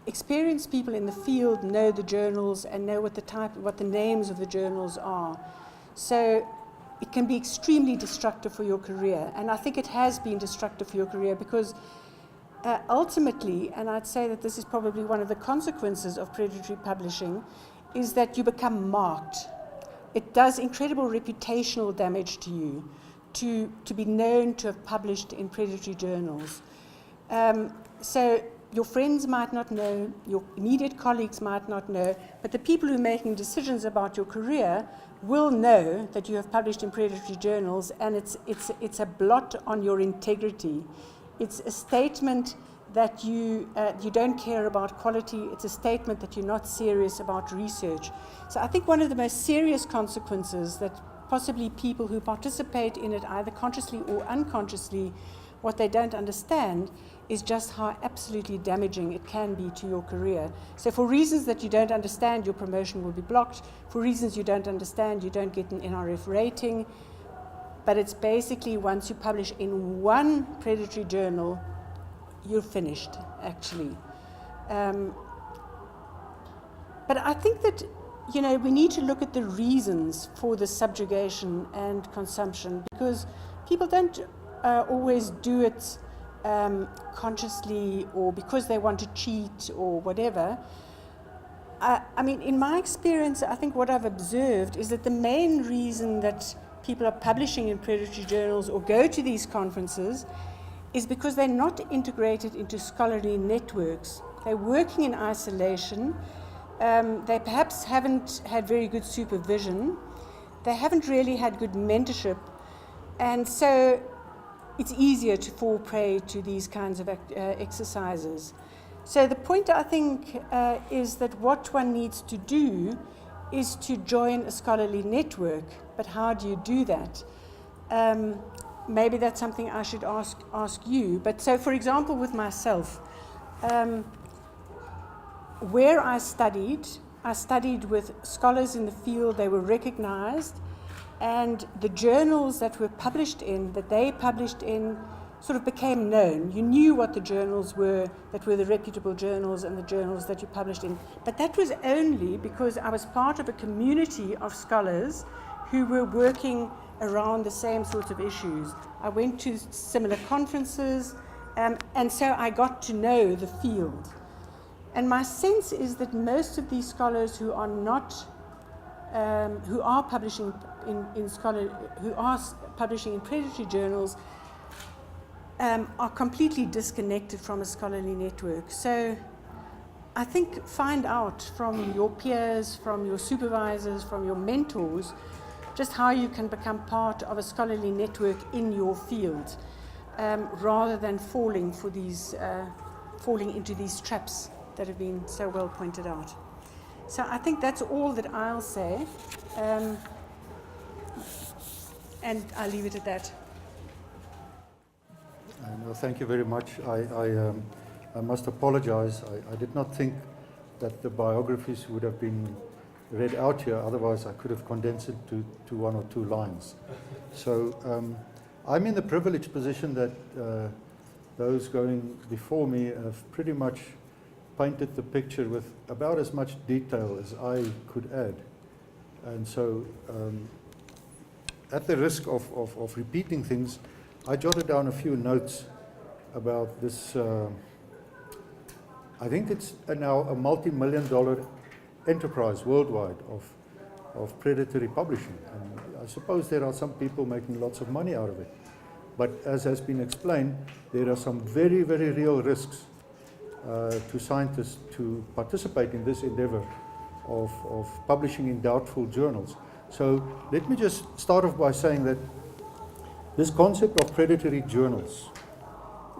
experienced people in the field know the journals and know what the names of the journals are. So it can be extremely destructive for your career, and I think it has been destructive for your career because ultimately, and I'd say that this is probably one of the consequences of predatory publishing, is that you become marked. It does incredible reputational damage to you to be known to have published in predatory journals. So your friends might not know, your immediate colleagues might not know, but the people who are making decisions about your career will know that you have published in predatory journals, and it's a blot on your integrity. It's a statement that you don't care about quality. It's a statement that you're not serious about research. So I think one of the most serious consequences that possibly people who participate in it, either consciously or unconsciously, what they don't understand is just how absolutely damaging it can be to your career. So for reasons that you don't understand, your promotion will be blocked. For reasons you don't understand, you don't get an NRF rating. But it's basically once you publish in one predatory journal, you're finished, actually. But I think that, we need to look at the reasons for the subjugation and consumption, because people don't always do it consciously or because they want to cheat or whatever. I mean, in my experience, I think what I've observed is that the main reason that people are publishing in predatory journals or go to these conferences is because they're not integrated into scholarly networks. They're working in isolation. They perhaps haven't had very good supervision. They haven't really had good mentorship. And so it's easier to fall prey to these kinds of exercises. So the point, I think, is that what one needs to do is to join a scholarly network. But how do you do that? Maybe that's something I should ask you. But so, for example, with myself, where I studied with scholars in the field. They were recognized. And the journals that they published in, sort of became known. You knew what the journals were that were the reputable journals and the journals that you published in. But that was only because I was part of a community of scholars who were working around the same sorts of issues. I went to similar conferences, and so I got to know the field. And my sense is that most of these scholars who are publishing in predatory journals are completely disconnected from a scholarly network. So I think find out from your peers, from your supervisors, from your mentors, just how you can become part of a scholarly network in your field, rather than falling into these traps that have been so well pointed out. So I think that's all that I'll say, and I'll leave it at that. No, thank you very much. I must apologize. I did not think that the biographies would have been read out here. Otherwise, I could have condensed it to one or two lines. So I'm in the privileged position that those going before me have pretty much painted the picture with about as much detail as I could add. And so at the risk of repeating things, I jotted down a few notes about this. I think it's now a multi-million-dollar enterprise worldwide of predatory publishing. And I suppose there are some people making lots of money out of it. But as has been explained, there are some very, very real risks to scientists to participate in this endeavor of publishing in doubtful journals. So let me just start off by saying that this concept of predatory journals,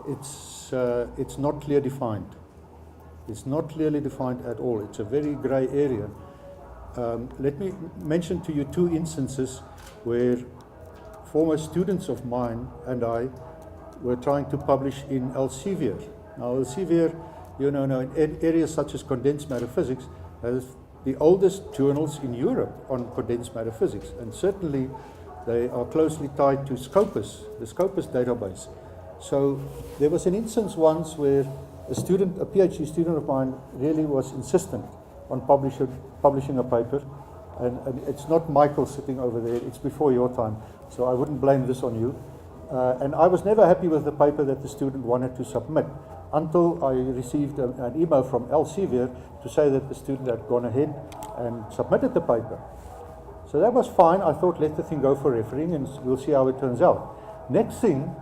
it's it's not clear defined. It's not clearly defined at all. It's a very grey area. Let me mention to you 2 instances where former students of mine and I were trying to publish in Elsevier. Now, Elsevier, you know, in areas such as condensed matter physics, has the oldest journals in Europe on condensed matter physics, and certainly they are closely tied to Scopus, the Scopus database. So there was an instance once where a PhD student of mine really was insistent on publishing a paper, and it's not Michael sitting over there, it's before your time, so I wouldn't blame this on you. And I was never happy with the paper that the student wanted to submit until I received an email from Elsevier to say that the student had gone ahead and submitted the paper. So that was fine. I thought, let the thing go for refereeing and we'll see how it turns out. Next thing,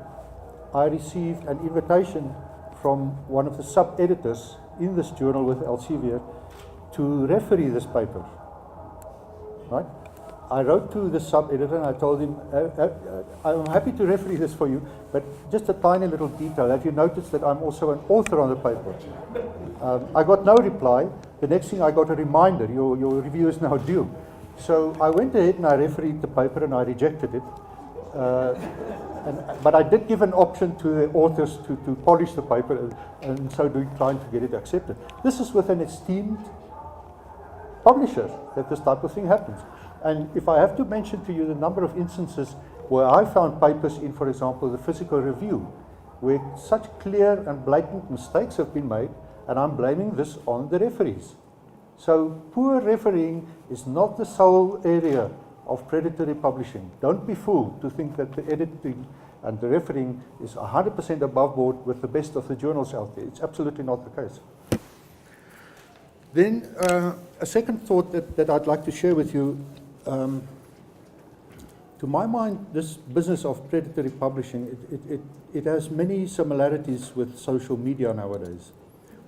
I received an invitation from one of the sub-editors in this journal with Elsevier to referee this paper. Right? I wrote to the sub-editor and I told him, I'm happy to referee this for you, but just a tiny little detail. Have you noticed that I'm also an author on the paper? I got no reply. The next thing I got a reminder, your review is now due. So I went ahead and I refereed the paper and I rejected it. But I did give an option to the authors to polish the paper, and so trying to get it accepted. This is with an esteemed publisher that this type of thing happens. And if I have to mention to you the number of instances where I found papers in, for example, the Physical Review, where such clear and blatant mistakes have been made, and I'm blaming this on the referees. So poor refereeing is not the sole area of predatory publishing. Don't be fooled to think that the editing and the refereeing is 100% above board with the best of the journals out there. It's absolutely not the case. Then a second thought that I'd like to share with you. To my mind, this business of predatory publishing, it has many similarities with social media nowadays.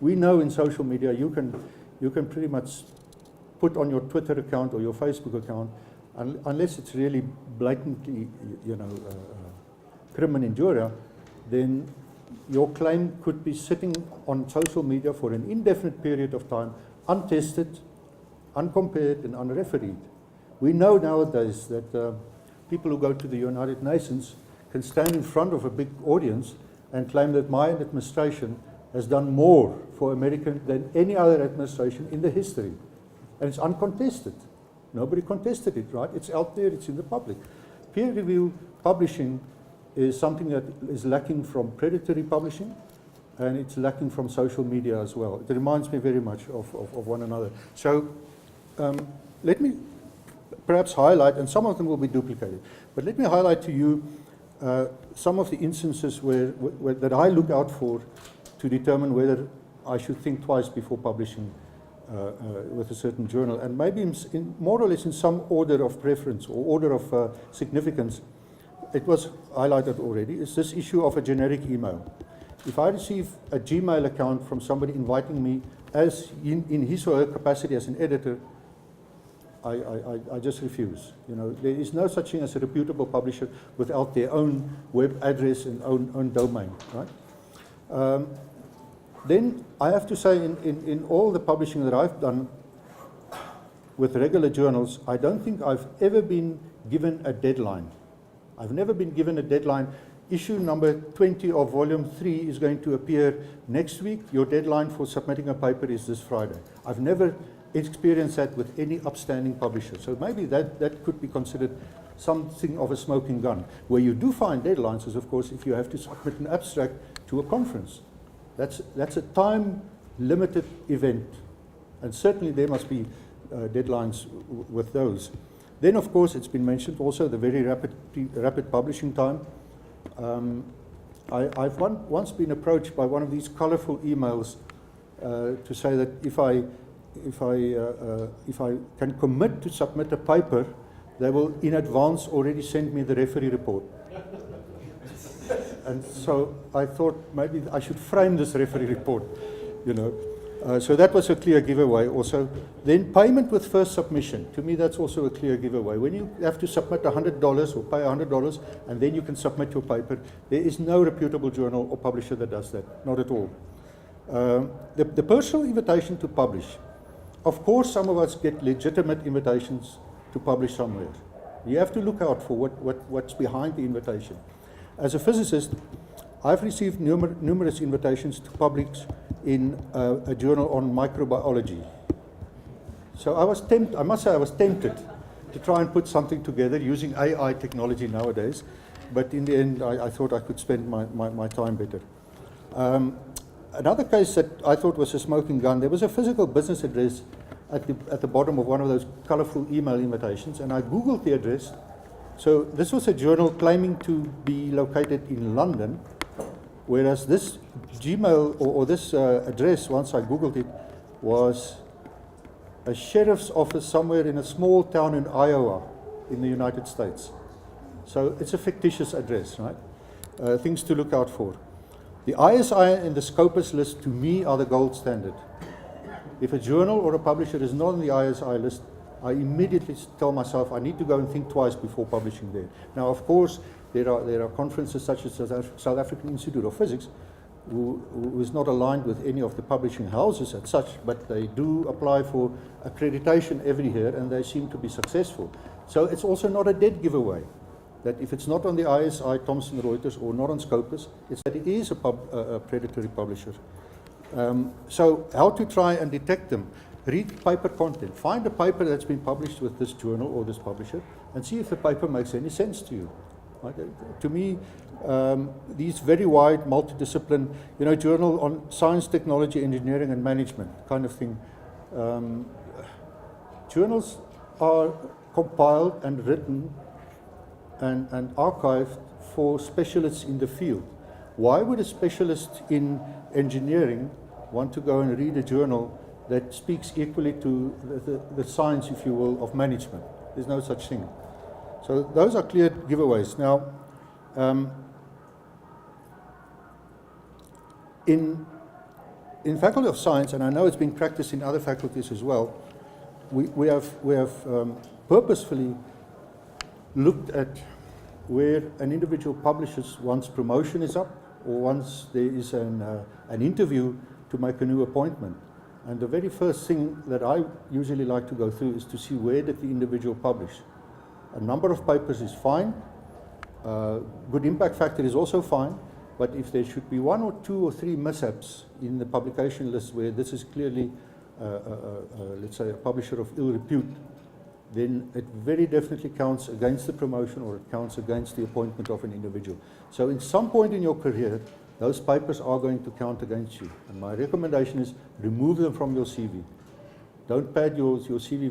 We know in social media you can pretty much put on your Twitter account or your Facebook account, unless it's really blatantly, crimen injuria, then your claim could be sitting on social media for an indefinite period of time, untested, uncompared, and unrefereed. We know nowadays that people who go to the United Nations can stand in front of a big audience and claim that my administration has done more for America than any other administration in the history. And it's uncontested. Nobody contested it, right? It's out there, it's in the public. Peer review publishing is something that is lacking from predatory publishing, and it's lacking from social media as well. It reminds me very much of one another. So let me perhaps highlight, and some of them will be duplicated, but let me highlight to you some of the instances that I look out for to determine whether I should think twice before publishing with a certain journal, and maybe in more or less in some order of preference or order of significance. It was highlighted already, is this issue of a generic email. If I receive a Gmail account from somebody inviting me as in his or her capacity as an editor, I just refuse. There is no such thing as a reputable publisher without their own web address and own domain, right? Then I have to say, in all the publishing that I've done with regular journals, I don't think I've ever been given a deadline. I've never been given a deadline. Issue number 20 of volume 3 is going to appear next week. Your deadline for submitting a paper is this Friday. I've never experienced that with any upstanding publisher. So maybe that could be considered something of a smoking gun. Where you do find deadlines is, of course, if you have to submit an abstract to a conference. That's a time-limited event. And certainly there must be deadlines with those. Then, of course, it's been mentioned also the very rapid publishing time. I've once been approached by one of these colorful emails to say that if I can commit to submit a paper, they will in advance already send me the referee report. And so I thought maybe I should frame this referee report, So that was a clear giveaway also. Then payment with first submission. To me, that's also a clear giveaway. When you have to submit $100 or pay $100 and then you can submit your paper, there is no reputable journal or publisher that does that. Not at all. The personal invitation to publish. Of course, some of us get legitimate invitations to publish somewhere. You have to look out for what's behind the invitation. As a physicist, I've received numerous invitations to publish in a journal on microbiology. So I must say I was tempted to try and put something together using AI technology nowadays, but in the end I thought I could spend my time better. Another case that I thought was a smoking gun, there was a physical business address at the bottom of one of those colorful email invitations, and I Googled the address. So this was a journal claiming to be located in London, whereas this Gmail or this address, once I Googled it, was a sheriff's office somewhere in a small town in Iowa in the United States. So it's a fictitious address, right? Things to look out for. The ISI and the Scopus list, to me, are the gold standard. If a journal or a publisher is not on the ISI list, I immediately tell myself I need to go and think twice before publishing there. Now, of course, there are conferences such as the South African Institute of Physics, who is not aligned with any of the publishing houses as such, but they do apply for accreditation every year, and they seem to be successful. So it's also not a dead giveaway, that if it's not on the ISI, Thomson Reuters, or not on Scopus, it's that it is a predatory publisher. So how to try and detect them? Read paper content. Find a paper that's been published with this journal or this publisher, and see if the paper makes any sense to you. Right? To me, these very wide, multidiscipline, journal on science, technology, engineering, and management kind of thing. Journals are compiled and written and archived for specialists in the field. Why would a specialist in engineering want to go and read a journal that speaks equally to the science, if you will, of management? There's no such thing. So those are clear giveaways. Now, in Faculty of Science, and I know it's being practiced in other faculties as well, we have purposefully looked at where an individual publishes once promotion is up or once there is an interview to make a new appointment. And the very first thing that I usually like to go through is to see where did the individual publish. A number of papers is fine. Good impact factor is also fine. But if there should be 1 or 2 or 3 mishaps in the publication list where this is clearly, let's say, a publisher of ill repute, then it very definitely counts against the promotion or it counts against the appointment of an individual. So in some point in your career, those papers are going to count against you. And my recommendation is remove them from your CV. Don't pad your CV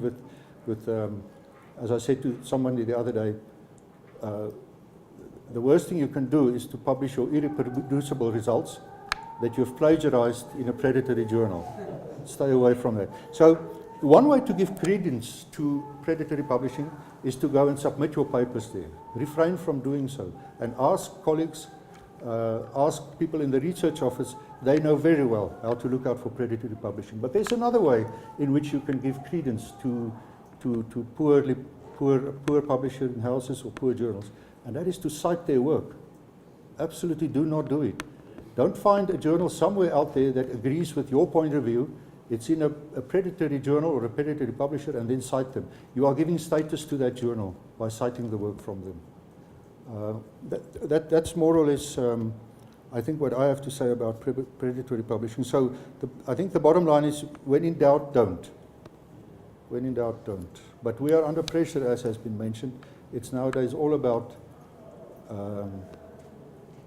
with as I said to someone the other day, the worst thing you can do is to publish your irreproducible results that you've plagiarized in a predatory journal. Stay away from that. So one way to give credence to predatory publishing is to go and submit your papers there. Refrain from doing so and ask colleagues, ask people in the research office. They know very well how to look out for predatory publishing. But there's another way in which you can give credence to poor publishing houses or poor journals, and that is to cite their work. Absolutely do not do it. Don't find a journal somewhere out there that agrees with your point of view. It's in a predatory journal or a predatory publisher, and then cite them. You are giving status to that journal by citing the work from them. That's more or less, I think, what I have to say about predatory publishing. So I think the bottom line is, when in doubt, don't. When in doubt, don't. But we are under pressure, as has been mentioned. It's nowadays all about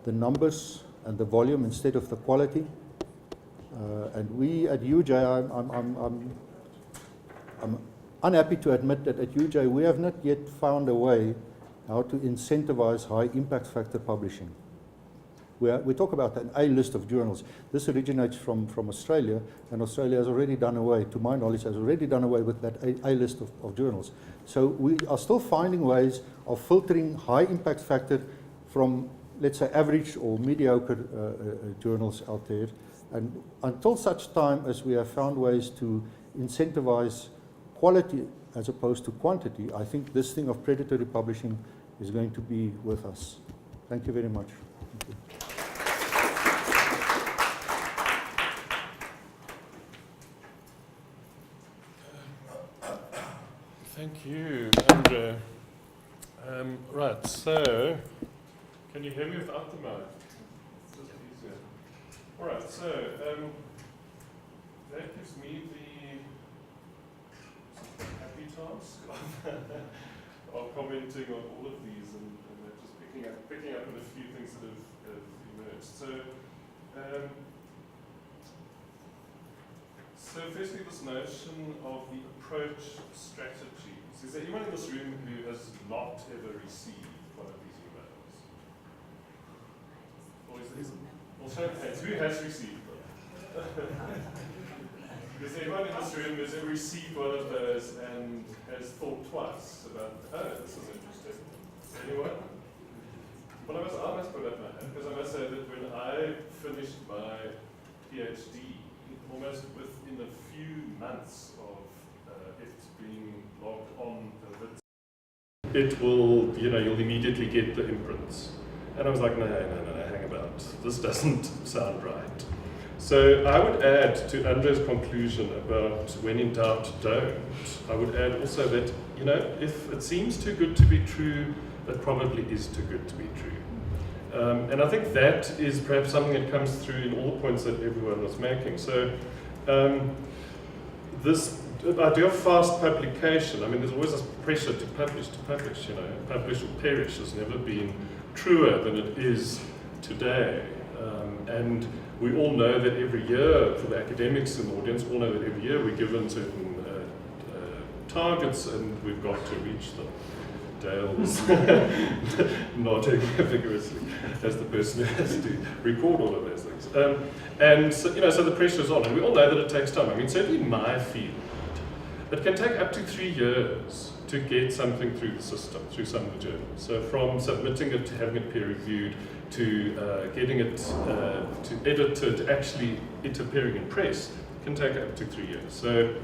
the numbers and the volume instead of the quality. And we at UJ, I'm unhappy to admit that at UJ we have not yet found a way how to incentivize high impact factor publishing. We talk about an A list of journals. This originates from Australia, and Australia has already done away, to my knowledge, has already done away with that A list of journals. So we are still finding ways of filtering high impact factor from, let's say, average or mediocre journals out there, And until such time as we have found ways to incentivize quality as opposed to quantity, I think this thing of predatory publishing is going to be with us. Thank you very much. Thank you. Thank you, Andre. Right, so, can you hear me without the mic? It's just easier. All right, so that gives me the happy task of commenting on all of these and just picking up on a few things that have emerged. So firstly, this notion of the approach strategies. Is there anyone in this room who has not ever received one of these emails? Or is also, who has received them? Is there anyone in this room who has ever received one of those and has thought twice about, oh, this is interesting? Anyone? Well, I must put up my hand, because I must say that when I finished my PhD, almost within a few months of it being logged on the vid, it will, you'll immediately get the imprints. And I was like, no, hang about. This doesn't sound right. So I would add to Andre's conclusion about when in doubt, don't. I would add also that, if it seems too good to be true, it probably is too good to be true. And I think that is perhaps something that comes through in all the points that everyone was making. So this idea of fast publication, I mean, there's always this pressure to publish, publish or perish has never been truer than it is today. And we all know that every year, for the academics in the audience, all know that every year we're given certain targets and we've got to reach them. Dale's nodding vigorously as the person who has to record all of those things. And so, so the pressure is on, and we all know that it takes time. I mean, certainly in my field, it can take up to 3 years to get something through the system, through some of the journals. So from submitting it to having it peer reviewed, to getting it to edited, actually it appearing in press, can take up to 3 years. So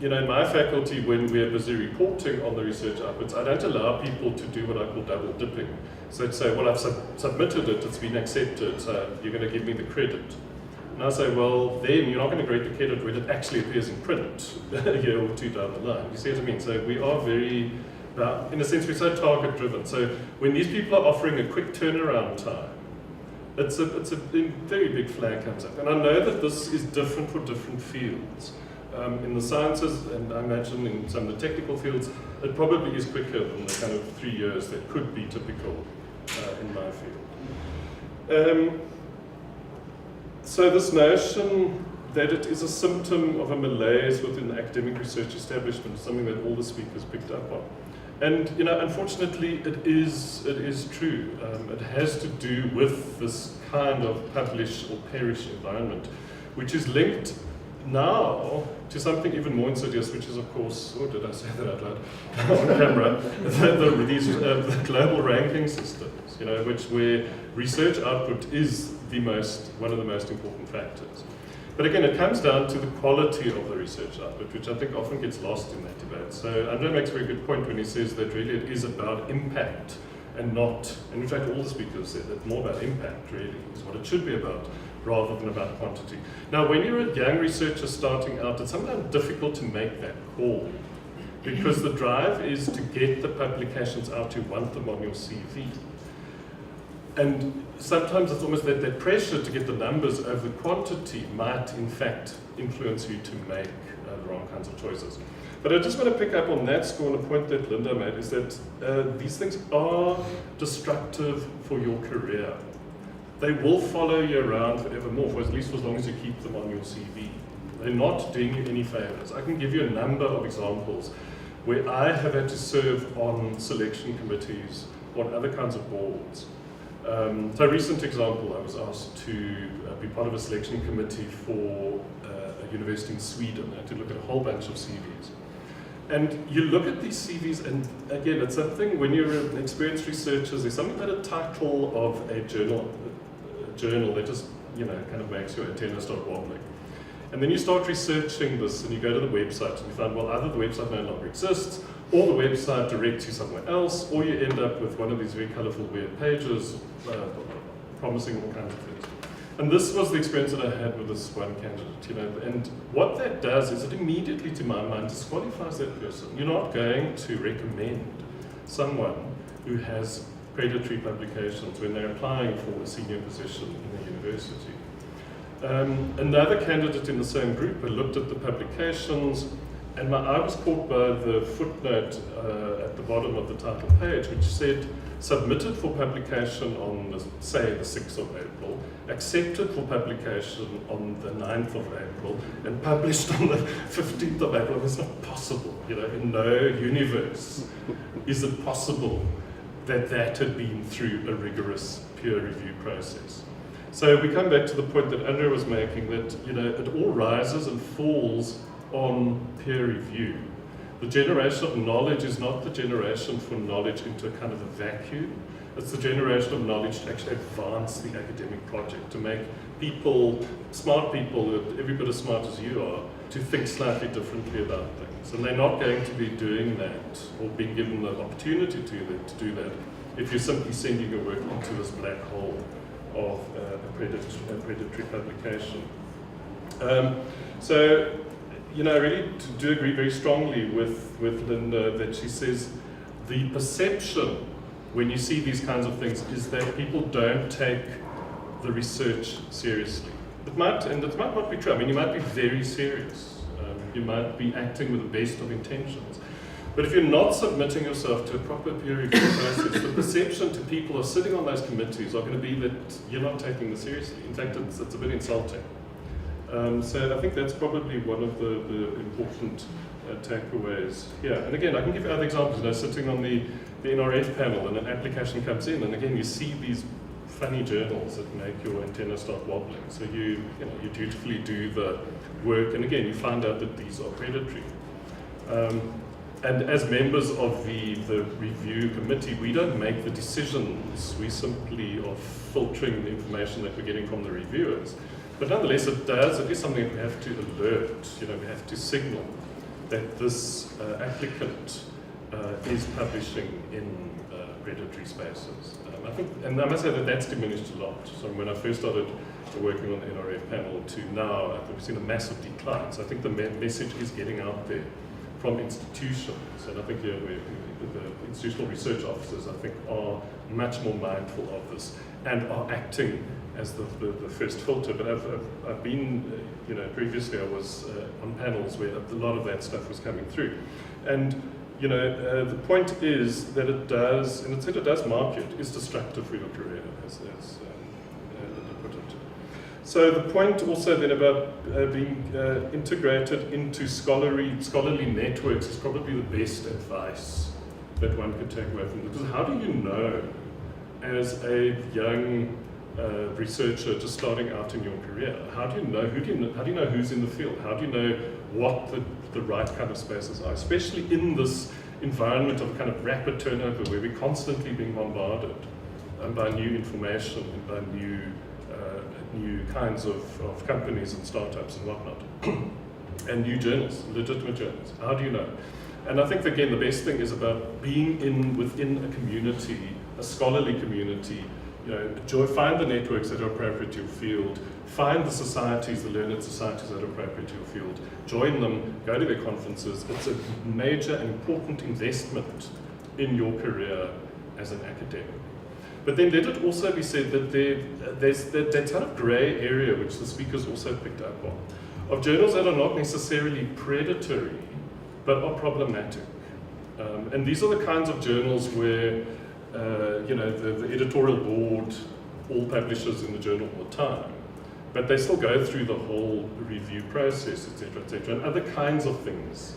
in my faculty, when we're busy reporting on the research outputs, I don't allow people to do what I call double dipping. So to say, well, I've submitted it, it's been accepted, so you're going to give me the credit. And I say, well, then you're not going to grade the credit when it actually appears in print a year or two down the line. You see what I mean? So we are very, in a sense, we're so target driven. So when these people are offering a quick turnaround time, it's a very big flag comes up. And I know that this is different for different fields. In the sciences, and I imagine in some of the technical fields, it probably is quicker than the kind of 3 years that could be typical in my field. So this notion that it is a symptom of a malaise within the academic research establishment is something that all the speakers picked up on. And unfortunately, it is true. It has to do with this kind of publish or perish environment, which is linked now to something even more insidious, which is, of course, oh, did I say that out loud on camera? The global ranking systems, where research output is one of the most important factors. But again, it comes down to the quality of the research output, which I think often gets lost in that debate. So Andre makes a very good point when he says that really it is about impact and not, and in fact all the speakers said that more about impact really is what it should be about, rather than about quantity. Now, when you're a young researcher starting out, it's sometimes difficult to make that call, because the drive is to get the publications out, you want them on your CV. And sometimes it's almost that pressure to get the numbers over the quantity might, in fact, influence you to make the wrong kinds of choices. But I just want to pick up on that score, and a point that Linda made, is that these things are destructive for your career. They will follow you around forevermore, for at least for as long as you keep them on your CV. They're not doing you any favors. I can give you a number of examples where I have had to serve on selection committees, on other kinds of boards. So a recent example, I was asked to be part of a selection committee for a university in Sweden. I had to look at a whole bunch of CVs. And you look at these CVs, and again, it's something, when you're an experienced researcher, there's something about a title of a journal that just kind of makes your antenna start wobbling. And then you start researching this, and you go to the website, and you find, well, either the website no longer exists, or the website directs you somewhere else, or you end up with one of these very colorful, weird pages promising all kinds of things. And this was the experience that I had with this one candidate, and what that does is it immediately, to my mind, disqualifies that person. You're not going to recommend someone who has predatory publications when they're applying for a senior position in a university. Another candidate in the same group, I looked at the publications, and my eye was caught by the footnote at the bottom of the title page, which said, submitted for publication on, say, the 6th of April, accepted for publication on the 9th of April, and published on the 15th of April. It's not possible, in no universe is it possible that that had been through a rigorous peer review process. So we come back to the point that Andrea was making, that it all rises and falls on peer review. The generation of knowledge is not the generation for knowledge into a kind of a vacuum. It's the generation of knowledge to actually advance the academic project, to make people, smart people, every bit as smart as you are, to think slightly differently about things. And they're not going to be doing that or being given the opportunity to do that if you're simply sending your work into this black hole of a predatory publication. So, I really do agree very strongly with Linda that she says the perception when you see these kinds of things is that people don't take the research seriously. It might not be true. I mean, you might be very serious. You might be acting with the best of intentions. But if you're not submitting yourself to a proper peer review process, the perception to people who are sitting on those committees are going to be that you're not taking this seriously. In fact, it's a bit insulting. So I think that's probably one of the important takeaways here. And again, I can give you other examples. Sitting on the NRF panel and an application comes in, and again, you see these funny journals that make your antenna start wobbling. So you dutifully do the work, and again, you find out that these are predatory. And as members of the review committee, we don't make the decisions. We simply are filtering the information that we're getting from the reviewers. But nonetheless, it is something that we have to alert. We have to signal that this applicant is publishing in predatory spaces. I think, and I must say that that's diminished a lot. So when I first started working on the NRF panel to now, I think we've seen a massive decline. So I think the message is getting out there from institutions, and I think the institutional research officers, I think, are much more mindful of this and are acting as the first filter. But I've been, previously I was on panels where a lot of that stuff was coming through, and the point is that it does, and it does mark it, is destructive for your career, as Linda put it. So the point also then about being integrated into scholarly networks is probably the best advice that one could take away from it. Because how do you know, as a young researcher just starting out in your career, how do you know who's in the field? How do you know what the right kind of spaces are, especially in this environment of kind of rapid turnover where we're constantly being bombarded by new information and by new kinds of companies and startups and whatnot, and new journals, legitimate journals. How do you know? And I think, again, the best thing is about being within a community, a scholarly community. Find the networks that are appropriate to your field, find the societies, the learned societies that are appropriate to your field, join them, go to their conferences. It's a major and important investment in your career as an academic. But then let it also be said that there's that kind of grey area, which the speakers also picked up on, of journals that are not necessarily predatory, but are problematic. And these are the kinds of journals where the editorial board all publishes in the journal all the time, but they still go through the whole review process, etc., and other kinds of things.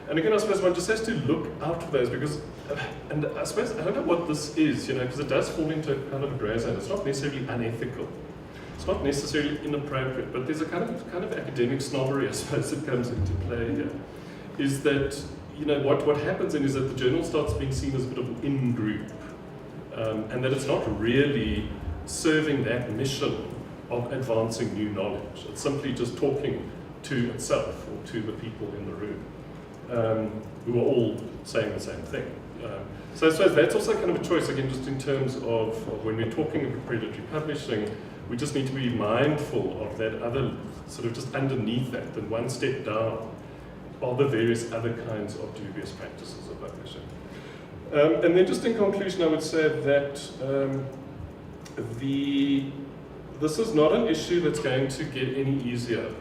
And again, I suppose one just has to look out for those because, and I suppose, I don't know what this is, because it does fall into a kind of a grey zone. It's not necessarily unethical. It's not necessarily inappropriate, but there's a kind of academic snobbery, I suppose, that comes into play here. Is that, what happens then is that the journal starts being seen as a bit of an in-group, and that it's not really serving that mission of advancing new knowledge. It's simply just talking to itself or to the people in the room who are all saying the same thing. So I suppose that's also kind of a choice, again, just in terms of when we're talking about predatory publishing, we just need to be mindful of that other, sort of just underneath that, then one step down, are the various other kinds of dubious practices of publishing. And then just in conclusion, I would say that this is not an issue that's going to get any easier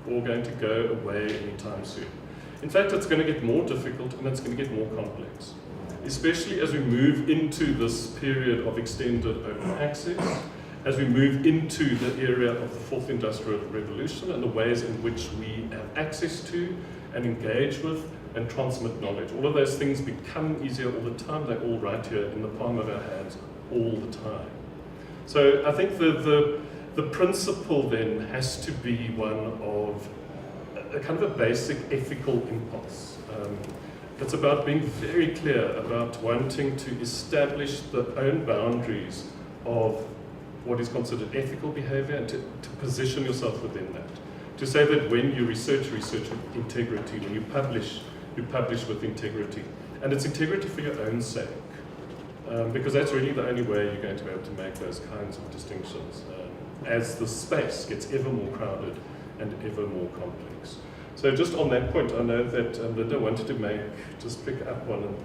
or going to go away anytime soon. In fact, it's going to get more difficult and it's going to get more complex, especially as we move into this period of extended open access, as we move into the era of the fourth industrial revolution and the ways in which we have access to and engage with and transmit knowledge. All of those things become easier all the time. They're all right here in the palm of our hands all the time. So I think the principle then has to be one of a kind of a basic ethical impulse. It's about being very clear about wanting to establish the own boundaries of what is considered ethical behavior and to position yourself within that. To say that when you research with integrity, when you publish with integrity. And it's integrity for your own sake. Because that's really the only way you're going to be able to make those kinds of distinctions as the space gets ever more crowded and ever more complex. So just on that point, I know that Linda wanted to just pick up on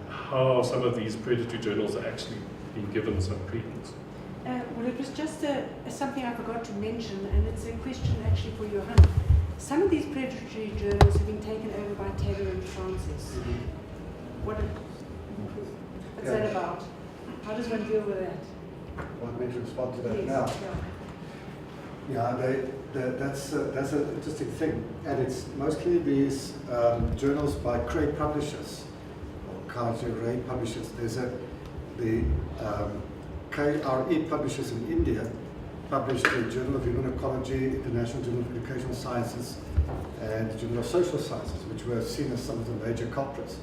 how some of these predatory journals are actually being given some credence. Well, it was just something I forgot to mention, and it's a question actually for Johan. Some of these predatory journals have been taken over by Taylor and Francis. What's that about? How does one deal with that? Want me to respond to that Yes, now? yeah. That's an interesting thing, and it's mostly these journals by Cray publishers or Ray publishers. There's the KRE publishers in India published the Journal of Human Ecology, International Journal of Educational Sciences, and the Journal of Social Sciences, which were seen as some of the major culprits.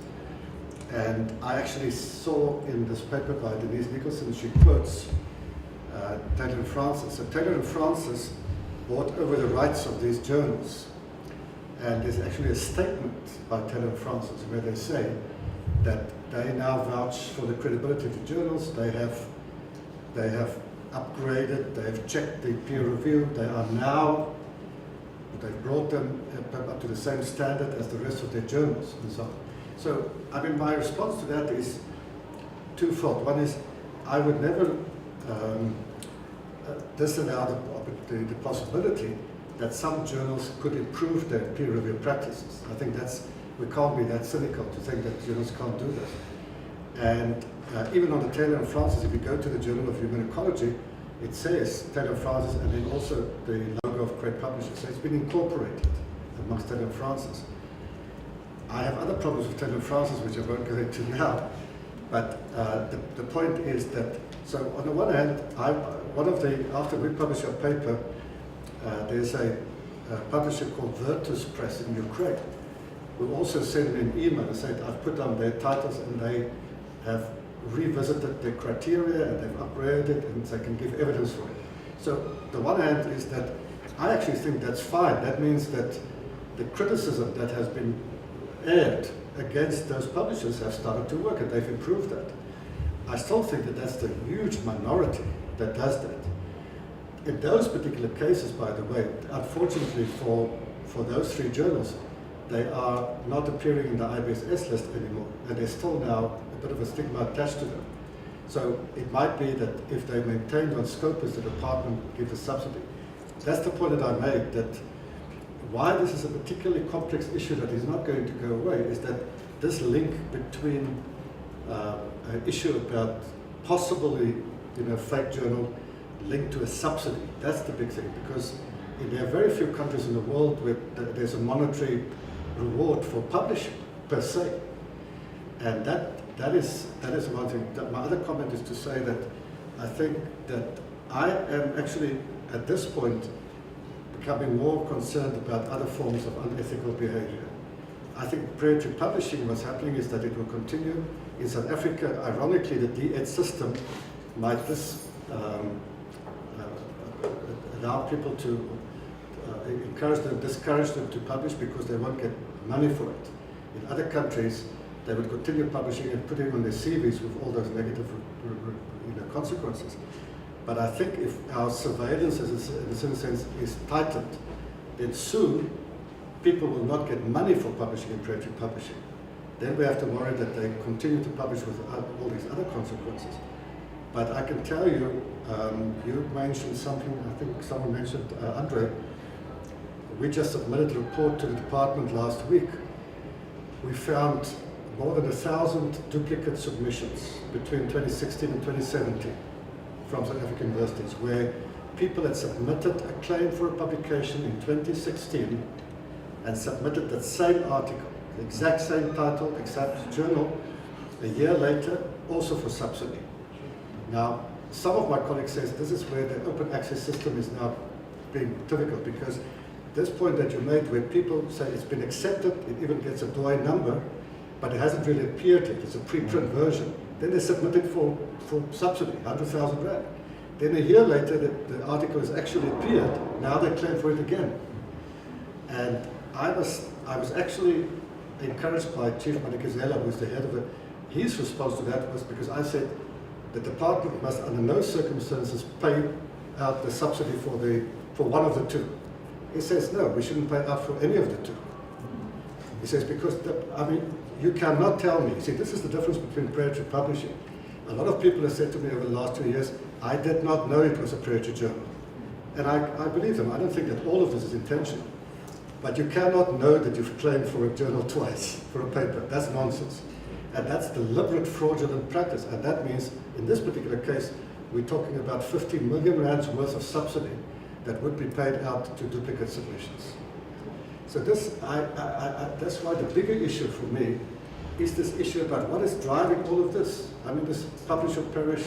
And I actually saw in this paper by Denise Nicholson, she quotes Taylor and Francis. So Taylor and Francis bought over the rights of these journals. And there's actually a statement by Taylor and Francis where they say that they now vouch for the credibility of the journals. They have upgraded, they have checked the peer review, they've brought them up to the same standard as the rest of their journals and so on. So, I mean, my response to that is twofold. One is, I would never disallow the possibility that some journals could improve their peer review practices. I think we can't be that cynical to think that journals can't do this. And even on the Taylor and Francis, if you go to the Journal of Human Ecology, it says Taylor and Francis and then also the logo of Cray Publishers. So it's been incorporated amongst Taylor and Francis. I have other problems with Taylor and Francis, which I won't go into now. But the point is that, so on the one hand, after we publish our paper, there's a publisher called Virtus Press in Ukraine who also sent me an email and said, I've put down their titles and they have revisited the criteria and they've upgraded it and they can give evidence for it. So the one hand is that I actually think that's fine. That means that the criticism that has been aired against those publishers have started to work and they've improved that. I still think that that's the huge minority that does that. In those particular cases, by the way, unfortunately for those three journals, they are not appearing in the IBSS list anymore, and there's still now a bit of a stigma attached to them. So it might be that if they maintained on Scopus, the department gives a subsidy. That's the point that I made, that why this is a particularly complex issue that is not going to go away is that this link between an issue about possibly, fake journal linked to a subsidy, that's the big thing, because there are very few countries in the world where there's a monetary reward for publishing per se, and that is one thing. My other comment is to say that I think that I am actually at this point becoming more concerned about other forms of unethical behavior. I think predatory publishing, what's happening is that it will continue. In South Africa, ironically, the de-ed system might allow people to encourage them, discourage them to publish because they won't get money for it. In other countries, they would continue publishing and putting on their CVs with all those negative consequences. But I think if our surveillance, in a certain sense, is tightened, then soon people will not get money for publishing in predatory publishing. Then we have to worry that they continue to publish with all these other consequences. But I can tell you, you mentioned something, I think someone mentioned, Andre, we just submitted a report to the department last week. We found more than 1,000 duplicate submissions between 2016 and 2017 from South African universities, where people had submitted a claim for a publication in 2016 and submitted that same article, the exact same title, exact journal, a year later, also for subsidy. Now, some of my colleagues say this is where the open access system is now being difficult, because this point that you made where people say it's been accepted, it even gets a DOI number, but it hasn't really appeared yet, it's a preprint version. Then they submit it for subsidy, 100,000 Rand. Then a year later, the article has actually appeared, now they claim for it again. And I was actually encouraged by Chief Manikizela, who's the head of it. His response to that was because I said the department must under no circumstances pay out the subsidy for one of the two. He says, no, we shouldn't pay out for any of the two. He says, because, you cannot tell me. See, this is the difference between predatory publishing. A lot of people have said to me over the last 2 years, I did not know it was a predatory journal. And I believe them. I don't think that all of this is intentional. But you cannot know that you've claimed for a journal twice, for a paper. That's nonsense. And that's deliberate fraudulent practice. And that means, in this particular case, we're talking about 50 million rands worth of subsidy that would be paid out to duplicate submissions. So this, that's why the bigger issue for me is this issue about what is driving all of this. I mean, this publish or perish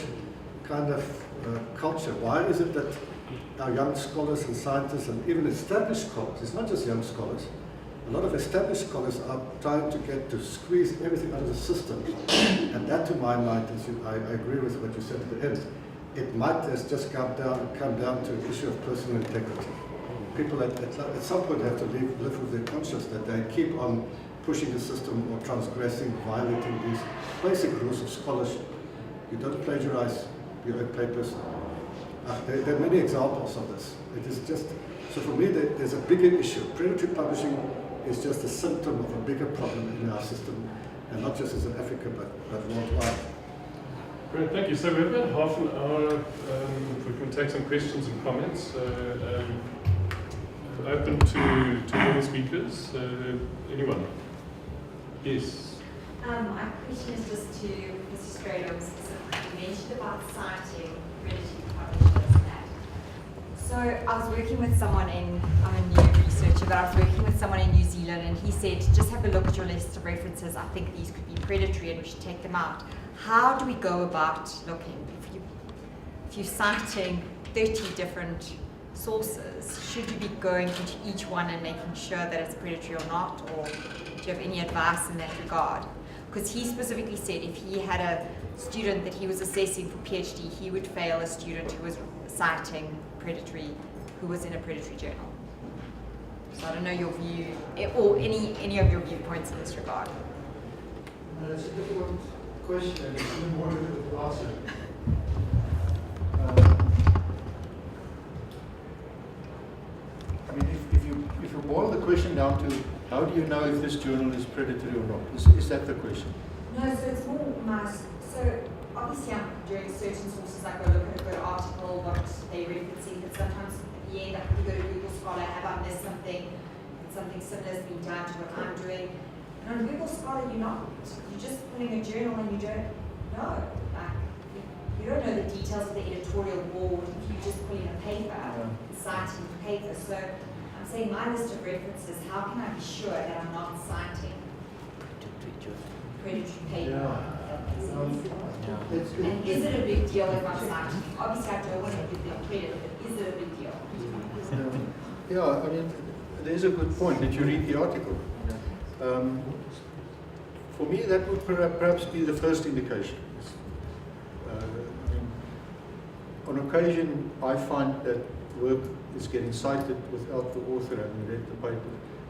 kind of culture. Why is it that our young scholars and scientists and even established scholars, it's not just young scholars, a lot of established scholars are trying to get to squeeze everything out of the system. And that, to my mind, is, I agree with what you said at the end, it might just come down to an issue of personal integrity. People at some point have to live with their conscience that they keep on pushing the system or transgressing, violating these basic rules of scholarship. You don't plagiarize your own papers. There are many examples of this. It is just, so for me, there's a bigger issue. Predatory publishing is just a symptom of a bigger problem in our system, and not just as in Africa, but worldwide. Great, thank you. So we have about half an hour. If we can take some questions and comments. Open to all the speakers. Anyone? Yes. My question is just to Mr. Strado specifically. You mentioned about citing predatory publishers. So I was working with someone I'm a new researcher, but I was working with someone in New Zealand, and he said, just have a look at your list of references. I think these could be predatory and we should take them out. How do we go about looking? If you're citing 30 different sources, should you be going into each one and making sure that it's predatory or not, or do you have any advice in that regard? Because he specifically said if he had a student that he was assessing for PhD, he would fail a student who was citing predatory, who was in a predatory journal. So I don't know your view, or any of your viewpoints in this regard. That's a difficult question, and it's even more difficult to answer. I mean, if you boil the question down to how do you know if this journal is predatory or not? Is that the question? No, so it's more so obviously I'm doing certain sources, I go look at a good article, what they referencing, but sometimes you end up, you go to Google Scholar, have I missed something similar has been done to what I'm doing. And on Google Scholar, you're just putting a journal and you don't know. Like, you don't know the details of the editorial board if you just put in a paper, citing the paper. So I'm saying my list of references, how can I be sure that I'm not citing predatory paper? And is it a big deal if I'm citing? Obviously I don't want to give them credit, but is it a big deal? Yeah, I mean, there's a good point that you read the article. For me, that would perhaps be the first indication. I mean, on occasion, I find that work is getting cited without the author having read the paper.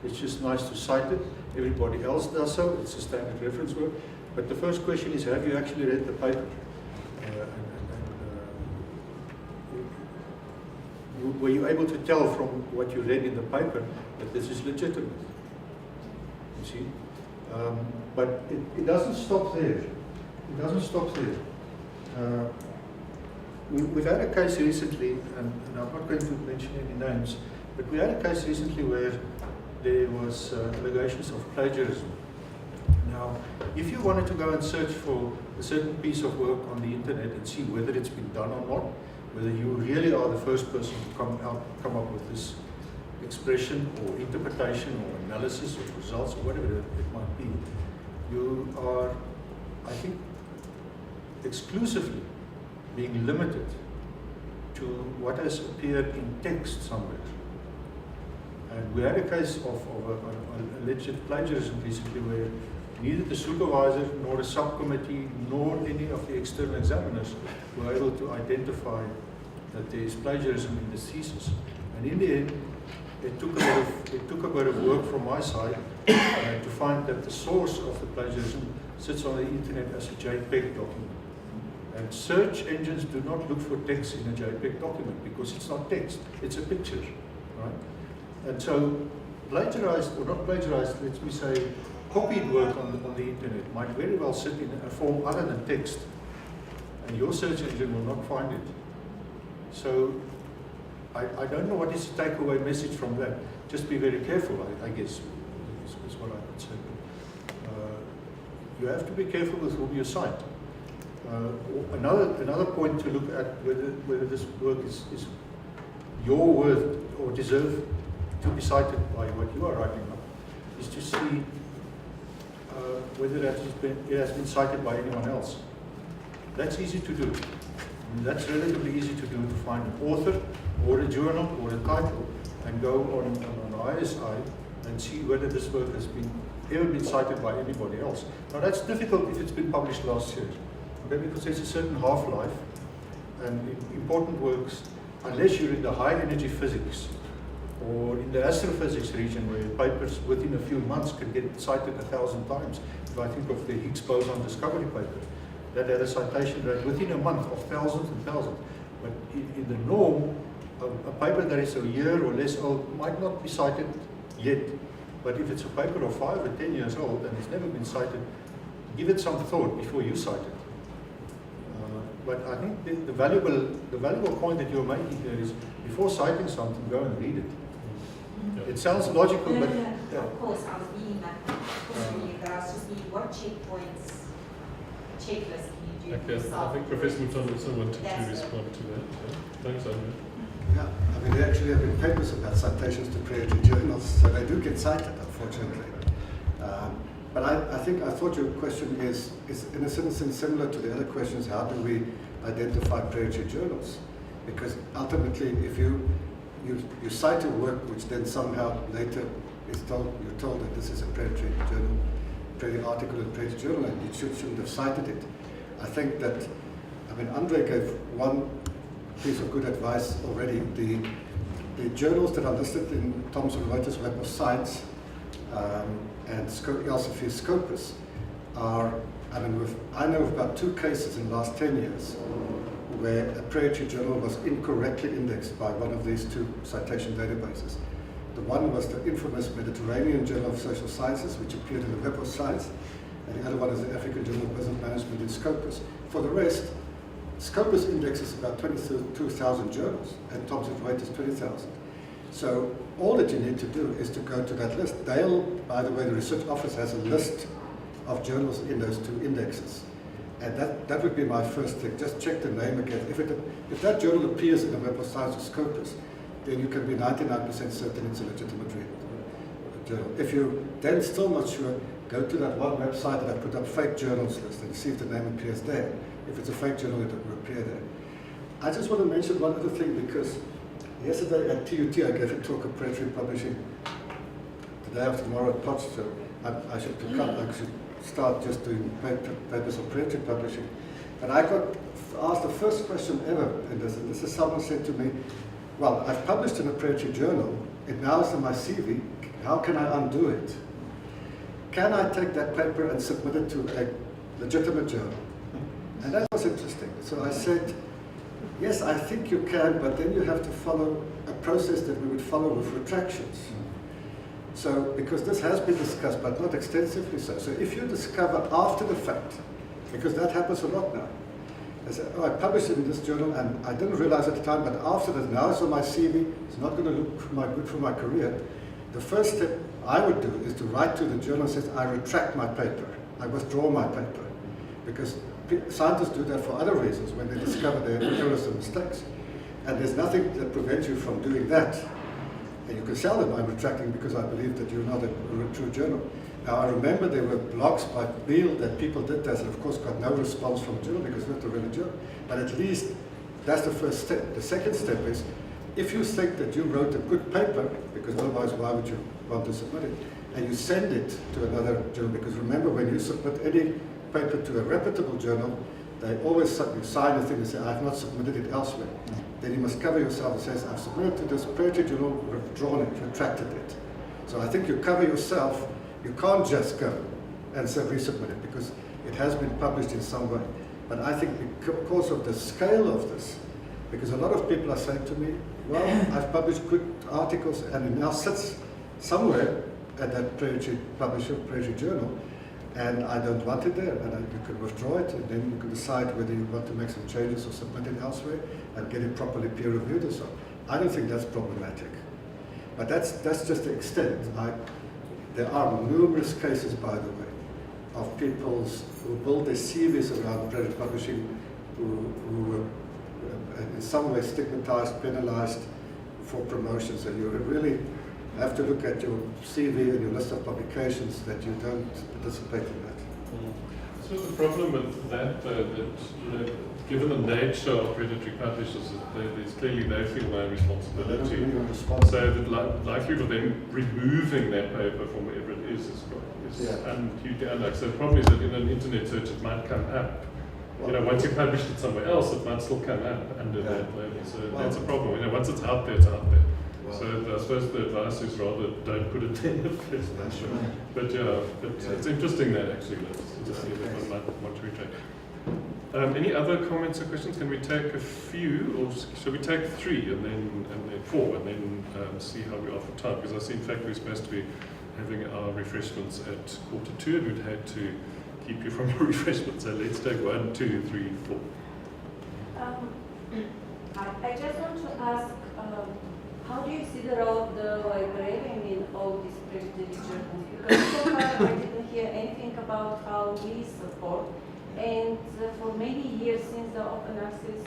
It's just nice to cite it. Everybody else does so. It's a standard reference work. But the first question is, have you actually read the paper? Were you able to tell from what you read in the paper that this is legitimate? You see? But it doesn't stop there. It doesn't stop there. We've had a case recently, and I'm not going to mention any names, but we had a case recently where there was allegations of plagiarism. Now, if you wanted to go and search for a certain piece of work on the internet and see whether it's been done or not, whether you really are the first person to come up with this expression or interpretation or analysis of results or whatever it might be, you are, I think, exclusively being limited to what has appeared in text somewhere. And we had a case of alleged plagiarism recently where neither the supervisor nor the subcommittee nor any of the external examiners were able to identify that there is plagiarism in the thesis. And in the end, it took a bit of work from my side to find that the source of the plagiarism sits on the internet as a JPEG document. And search engines do not look for text in a JPEG document because it's not text, it's a picture, right? And so plagiarized or not plagiarized, let me say, copied work on the internet might very well sit in a form other than text, and your search engine will not find it. So I don't know what is the takeaway message from that. Just be very careful, I guess, is what I would say. You have to be careful with whom you cite. Another point to look at whether this work is your worth or deserve to be cited by what you are writing up is to see whether it has been cited by anyone else. That's easy to do. That's relatively easy to do, to find an author or a journal or a title and go on ISI and see whether this work has ever been cited by anybody else. Now that's difficult if it's been published last year, okay, because there's a certain half-life, and important works, unless you're in the high energy physics or in the astrophysics region where papers within a few months can get cited 1,000 times. If I think of the Higgs boson discovery paper, that had a citation rate within a month of thousands and thousands. But in the norm, a paper that is a year or less old might not be cited yet. But if it's a paper of 5 or 10 years old and it's never been cited, give it some thought before you cite it. But I think the valuable point that you're making here is, before citing something, go and read it. Yeah. It sounds logical, but yeah. Of course, I was reading that. But I was just thinking, what checkpoints, checklist can you do? Okay, I think Professor Mouton also wanted to respond to that. Yeah. Thanks, Andrew. Yeah, I mean, there actually have been papers about citations to predatory journals, so they do get cited, unfortunately. But I thought your question is in a sense similar to the other questions. How do we identify predatory journals? Because ultimately, if you cite a work which then somehow later you're told that this is a predatory journal, predatory article in a predatory journal, and you shouldn't have cited it. I think that, I mean, Andre gave one piece of good advice already. The journals that are listed in Thomson Reuters Web of Science and Elsevier Scopus are, I mean, I know of about 2 cases in the last 10 years where a predatory journal was incorrectly indexed by one of these 2 citation databases. The one was the infamous Mediterranean Journal of Social Sciences, which appeared in the Web of Science, and the other one is the African Journal of Business Management in Scopus. For the rest, Scopus indexes about 22,000 journals, and Thomson Reuters 20,000. So all that you need to do is to go to that list. Dale, by the way, the research office has a list of journals in those 2 indexes. And that would be my first thing. Just check the name again. If that journal appears in the Web of Science or Scopus, then you can be 99% certain it's a legitimate journal. If you're then still not sure, go to that one website that I put up fake journals list and see if the name appears there. If it's a fake journal, it will appear there. I just want to mention one other thing, because yesterday at TUT I gave a talk of predatory publishing. The day after tomorrow at Potts, so I should start just doing papers on predatory publishing. And I got asked the first question ever in this, and this is someone said to me, well, I've published in a predatory journal, it now is in my CV, how can I undo it? Can I take that paper and submit it to a legitimate journal? And that was interesting. So I said, yes, I think you can, but then you have to follow a process that we would follow with retractions. So, because this has been discussed, but not extensively so. So if you discover after the fact, because that happens a lot now, I said, oh, I published it in this journal and I didn't realize at the time, but after that, now it's on my CV, it's not going to look good for my career. The first step I would do is to write to the journal and say, I retract my paper, I withdraw my paper. Because scientists do that for other reasons when they discover their errors and mistakes. And there's nothing that prevents you from doing that. And you can sell them, I'm retracting because I believe that you're not a true journal. Now I remember there were blogs by Beale that people did that and of course got no response from the journal because it's not a real journal. But at least that's the first step. The second step is, if you think that you wrote a good paper, because otherwise why would you want to submit it, and you send it to another journal, because remember when you submit any paper to a reputable journal, they always sign a thing and say, I have not submitted it elsewhere. Then you must cover yourself and say, I've submitted to this predatory journal, withdrawn it, retracted it. So I think you cover yourself. You can't just go and say resubmit it because it has been published in some way. But I think because of the scale of this, because a lot of people are saying to me, well, I've published good articles and it now sits somewhere at that predatory publisher, predatory journal, and I don't want it there. And you can withdraw it, and then you can decide whether you want to make some changes or submit it elsewhere and get it properly peer reviewed or so. I don't think that's problematic. But that's just the extent. There are numerous cases, by the way, of people who build their CVs around predatory publishing who were in some way stigmatized, penalized for promotions. And you really have to look at your CV and your list of publications that you don't participate in that. So the problem with that, that given the nature of predatory publishers, is that clearly they feel no responsibility. So the likelihood of them removing that paper from wherever it is huge. So the problem is that in an internet search it might come up. Once you published it somewhere else, it might still come up under that label. So that's a problem. Once it's out there, it's out there. Wow. So I suppose the advice is rather don't put it in the first place. But it's interesting that actually to see that one might want to retract. Any other comments or questions? Can we take a few, or shall we take 3 and then 4 and then see how we are for time? Because I see in fact we're supposed to be having our refreshments at 1:45, and we'd had to keep you from your refreshments. So let's take 1, 2, 3, 4. I just want to ask, how do you see the role of the librarian in all these predatory journals? Because so far I didn't hear anything about how we support. And for many years since the open access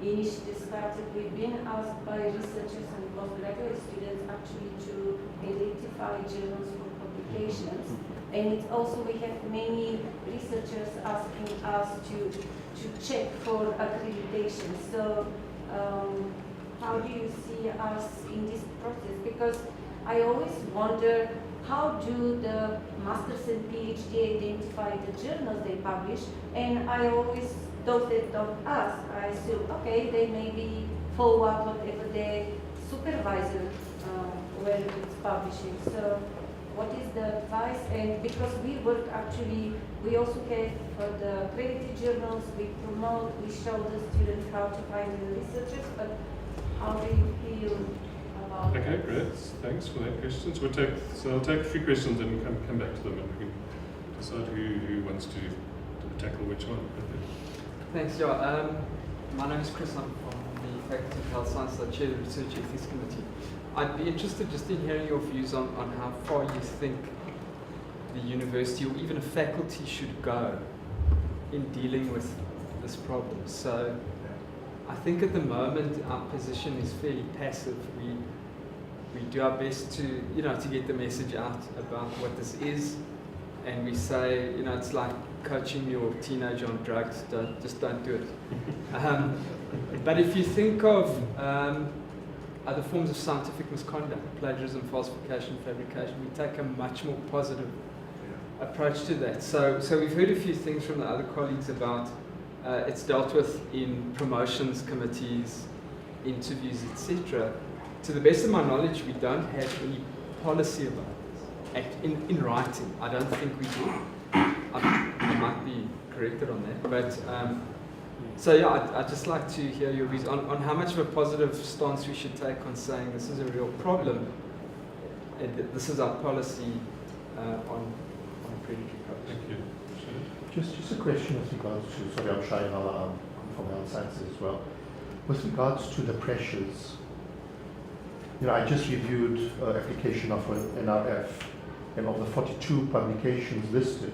initiative started, we've been asked by researchers and postgraduate students actually to identify journals for publications. And it's also, we have many researchers asking us to check for accreditation. So how do you see us in this process? Because I always wonder, how do the masters and PhD identify the journals they publish? And I always, those that don't ask, I assume, okay, they maybe follow up whatever their supervisor where it's publishing. So what is the advice? And because we work actually, we also have for the accredited journals, we promote, we show the students how to find the researchers, but how do you feel about Okay, that? great. Thanks for that question. So I'll take a few questions and come back to them, and we can decide who wants to tackle which one. Thanks, yeah. My name is Chris. I'm from the Faculty of Health Sciences. I chair the Research Ethics Committee. I'd be interested just in hearing your views on how far you think the university or even a faculty should go in dealing with this problem. So I think at the moment our position is fairly passive. We do our best to get the message out about what this is, and we say it's like coaching your teenager on drugs. Just don't do it. But if you think of other forms of scientific misconduct, plagiarism, falsification, fabrication, we take a much more positive approach to that. So we've heard a few things from the other colleagues about it's dealt with in promotions committees, interviews, etc. To the best of my knowledge, we don't have any policy about this in writing. I don't think we do. I might be corrected on that, but so yeah, I'd just like to hear your views on how much of a positive stance we should take on saying this is a real problem. And this is our policy on predatory publishing. Thank you. Just a question with regards to, sorry, I'm trying from health sciences as well. With regards to the pressures, you know, I just reviewed application of an NRF, and of the 42 publications listed,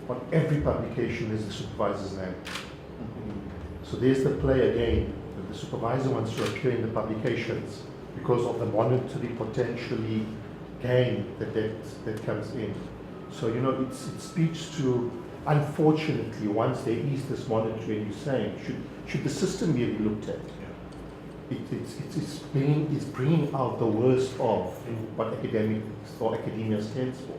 on every publication is the supervisor's name. So there's the play again, that the supervisor wants to appear in the publications because of the monetary potentially gain that comes in. So, you know, it speaks to, unfortunately, once there is this monetary, and you're saying, should the system be looked at? It's bringing out the worst of what academics or academia stands for.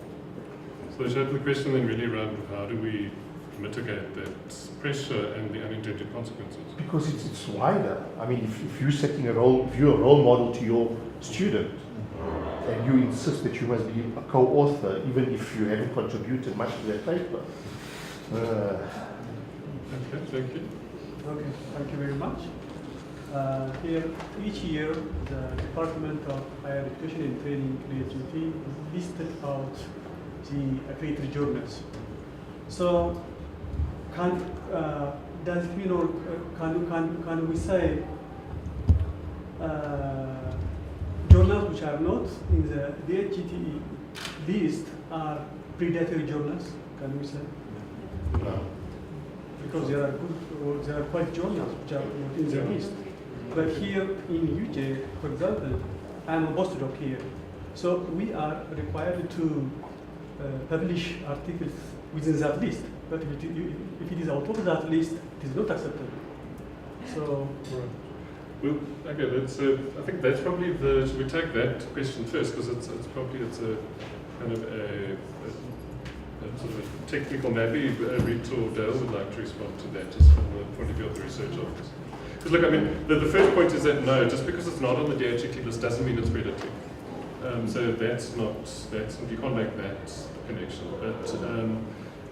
So Johan, the question then really around how do we mitigate that pressure and the unintended consequences? Because it's wider. I mean, if you're setting a role, if you're a role model to your student, and you insist that you must be a co-author, even if you haven't contributed much to that paper. Okay, thank you. Okay, thank you very much. Here, each year, the Department of Higher Education and Training, DHET, listed out the accredited journals. So, does it mean, or can we say journals which are not in the DHET list are predatory journals? Can we say? No. Because there are good, or there are quite journals which are not in the list. But here in UK, for example, I'm a postdoc here, so we are required to publish articles within that list. But if it is out of that list, it is not acceptable. So. Right. Well, okay, that's. I think that's probably the. Should we take that question first, because it's probably a kind of a sort of a technical. Maybe Rita or Dale would like to respond to that, just from the point of view of the research office. Because look, I mean, the first point is that no, just because it's not on the DHET list doesn't mean it's predatory. So that's you can't make that connection. But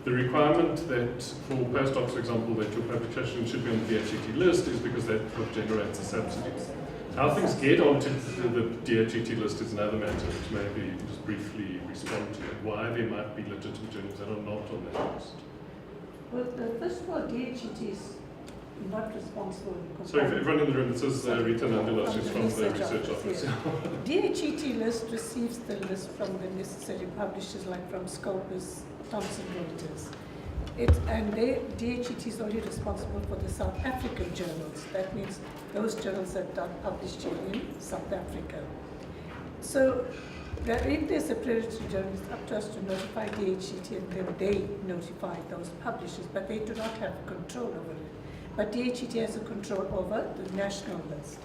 the requirement that for postdocs, for example, that your publication should be on the DHET list is because that what generates the subsidies. How things get onto the DHET list is another matter, which maybe just briefly respond to, and why there might be legitimate journals that are not on that list. Well, first of all, DHET is not responsible. So if everyone in the room that says Rita Nandula, she's from the research office. DHET list receives the list from the necessary publishers like from Scopus, Thomson Reuters. DHET is only responsible for the South African journals. That means those journals that are published here in South Africa. So if there's a predatory journal, it's up to us to notify DHET, and then they notify those publishers, but they do not have control over it. But DHET has a control over the national list.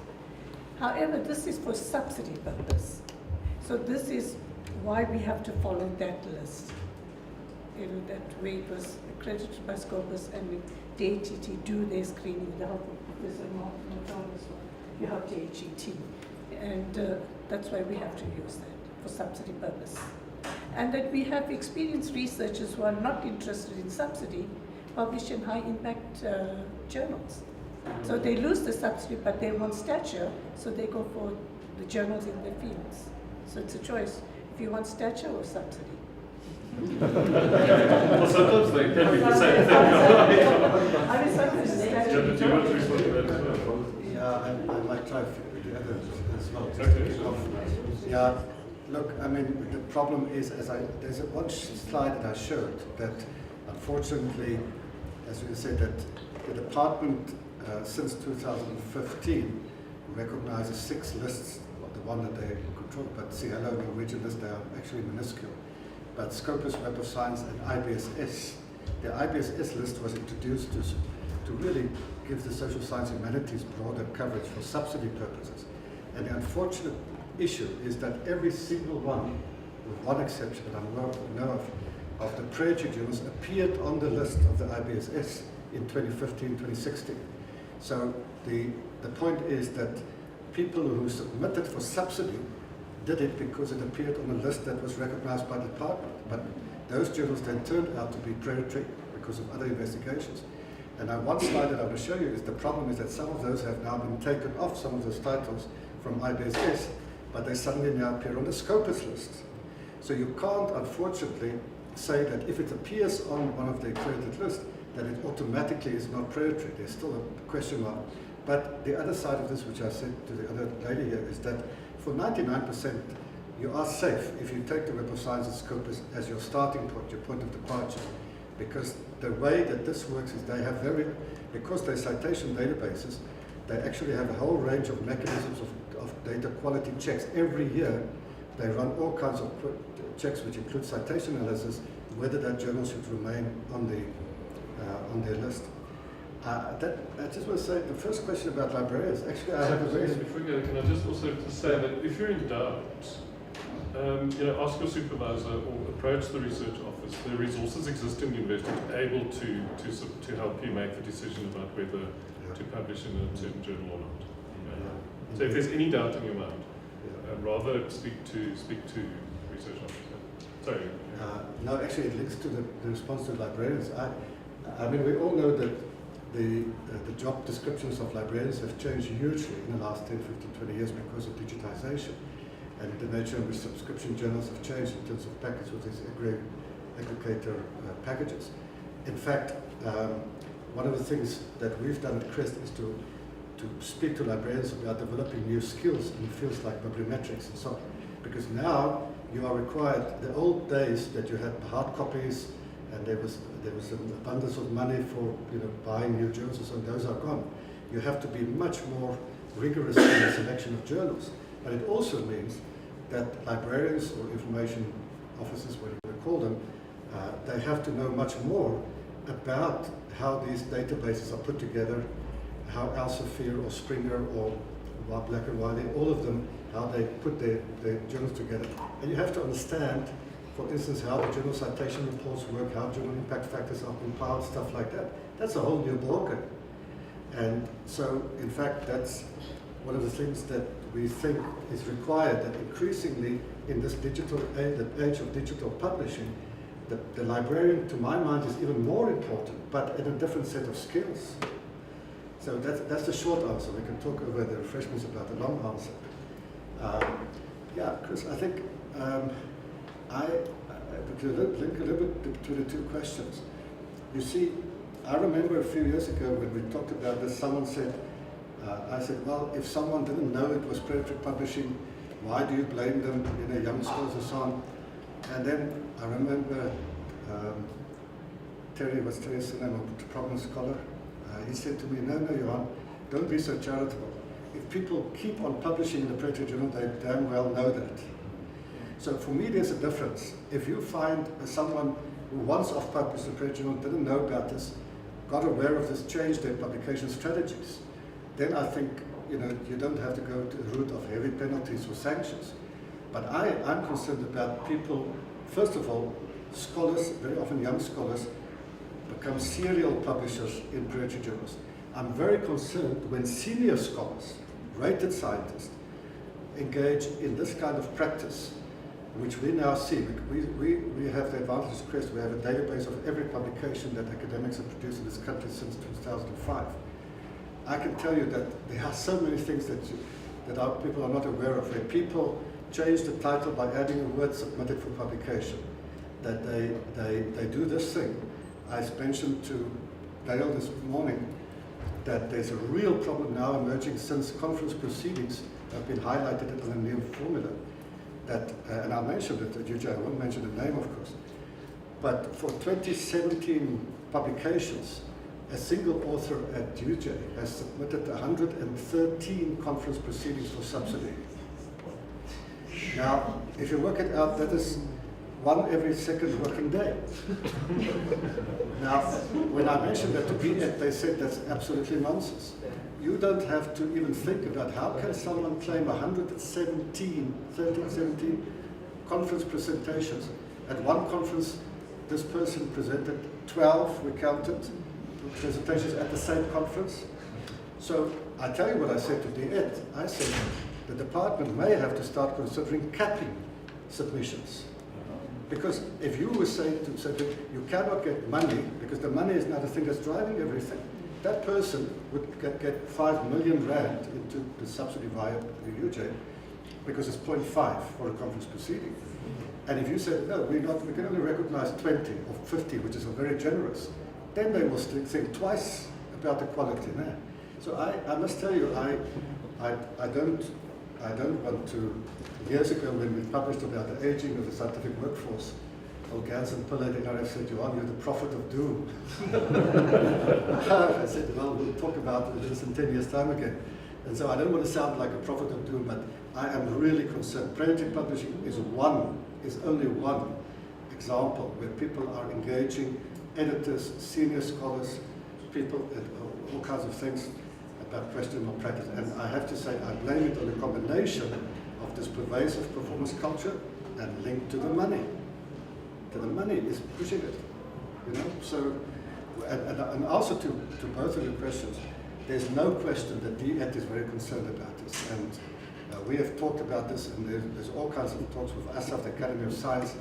However, this is for subsidy purpose. So this is why we have to follow that list. You know, that way it was accredited by Scopus, and DHET do their screening with the help of Professor Mouton as well. You have DHET. And that's why we have to use that for subsidy purpose. And that we have experienced researchers who are not interested in subsidy publish in high impact journals. So they lose the subsidy, but they want stature, so they go for the journals in their fields. So it's a choice if you want stature or subsidy. Well, sometimes they can be the same thing. I mean, sometimes it's stature. Do you want to respond to that as well? Yeah, I might try to add it as well. Okay. Yeah, look, I mean, the problem is, there's one slide that I showed that, unfortunately, as you said, that the department since 2015 recognizes 6 lists, well, the one that they control, but CLO, Norwegian list, they are actually minuscule. But Scopus, Web of Science, and IBSS, the IBSS list was introduced to really give the social science humanities broader coverage for subsidy purposes. And the unfortunate issue is that every single one, with one exception that I know of the predatory journals appeared on the list of the IBSS in 2015, 2016. So The point is that people who submitted for subsidy did it because it appeared on a list that was recognized by the department. But those journals then turned out to be predatory because of other investigations. And now one slide that I want to show you is the problem is that some of those have now been taken off, some of those titles from IBSS, but they suddenly now appear on the Scopus list. So you can't, unfortunately, say that if it appears on one of the accredited lists, that it automatically is not predatory. There's still a question mark. But the other side of this, which I said to the other lady here, is that for 99%, you are safe if you take the Web of Science and Scopus as your starting point, your point of departure. Because the way that this works is they have because they're citation databases, they actually have a whole range of mechanisms of data quality checks. Every year, they run all kinds of checks, which include citation analysis, whether that journal should remain on their list. I just want to say, the first question about librarians, actually I have a very... Before we go, can I just also say that if you're in doubt, ask your supervisor or approach the research office. The resources exist in the university to be able to help you make the decision about whether to publish in a certain journal or not. So if there's any doubt in your mind, rather speak to research officer. Sorry. No, actually it links to the response to librarians. I mean, we all know that the job descriptions of librarians have changed hugely in the last 10, 15, 20 years because of digitization and the nature in which subscription journals have changed in terms of package with these aggregator packages. In fact, one of the things that we've done at CREST is to speak to librarians about developing new skills in fields like bibliometrics and so on. Because now you are required, the old days that you had hard copies and there was an abundance of money for buying new journals and so on, those are gone. You have to be much more rigorous in the selection of journals. But it also means that librarians or information officers, whatever you call them, they have to know much more about how these databases are put together, how Elsevier or Springer or Black and Wiley, all of them, how they put their journals together. And you have to understand, for instance, how the journal citation reports work, how journal impact factors are compiled, stuff like that. That's a whole new ballgame. And so, in fact, that's one of the things that we think is required, that increasingly in this digital age, the age of digital publishing, the librarian, to my mind, is even more important, but in a different set of skills. So that's the short answer. We can talk over the refreshments about the long answer. Yeah, Chris, I think I could link a little bit to the two questions. You see, I remember a few years ago when we talked about this, someone said, I said, well, if someone didn't know it was predatory publishing, why do you blame them, young scholars and so on? And then I remember Terry was Terry's name, a prominent scholar. He said to me, no, Johan, don't be so charitable. If people keep on publishing in the Preto journal, they damn well know that. So for me, there's a difference. If you find someone who once off-published the Preto journal, didn't know about this, got aware of this, changed their publication strategies, then I think you don't have to go to the route of heavy penalties or sanctions. But I'm concerned about people, first of all, scholars, very often young scholars, become serial publishers in predatory journals. I'm very concerned when senior scholars, rated scientists, engage in this kind of practice, which we now see. We have the advantage at CREST. We have a database of every publication that academics have produced in this country since 2005. I can tell you that there are so many things that our people are not aware of, where people change the title by adding a word submitted for publication, that they do this thing. I mentioned to Dale this morning that there's a real problem now emerging since conference proceedings have been highlighted in a new formula. And I mentioned it at UJ, I won't mention the name, of course. But for 2017 publications, a single author at UJ has submitted 113 conference proceedings for subsidy. Now, if you work it out, that is one every second working day. Now, when I mentioned that to BNet, they said that's absolutely nonsense. You don't have to even think about how can someone claim 117 conference presentations. At one conference, this person presented 12, we counted, presentations at the same conference. So I tell you what I said to DET. I said the department may have to start considering capping submissions. Because if you were saying to say that you cannot get money, because the money is now the thing that's driving everything, that person would get 5 million rand into the subsidy via the UJ, because it's 0.5 for a conference proceeding. And if you said, no, we can only recognize 20 or 50, which is very generous, then they will think twice about the quality there. So I must tell you, I don't want to. Years ago, when we published about the aging of the scientific workforce, old Gans and Pillay in RF said, Johan, you're the prophet of doom. I said, well, we'll talk about this in 10 years' time again. And so I don't want to sound like a prophet of doom, but I am really concerned. Predatory publishing is only one example where people are engaging editors, senior scholars, people, all kinds of things about questionable practice. And I have to say, I blame it on the combination of this pervasive performance culture and linked to the money. The money is pushing it, you know. So, and also to both of the questions, there's no question that DET is very concerned about this. And we have talked about this, and there's all kinds of talks with ASAF, the Academy of Science,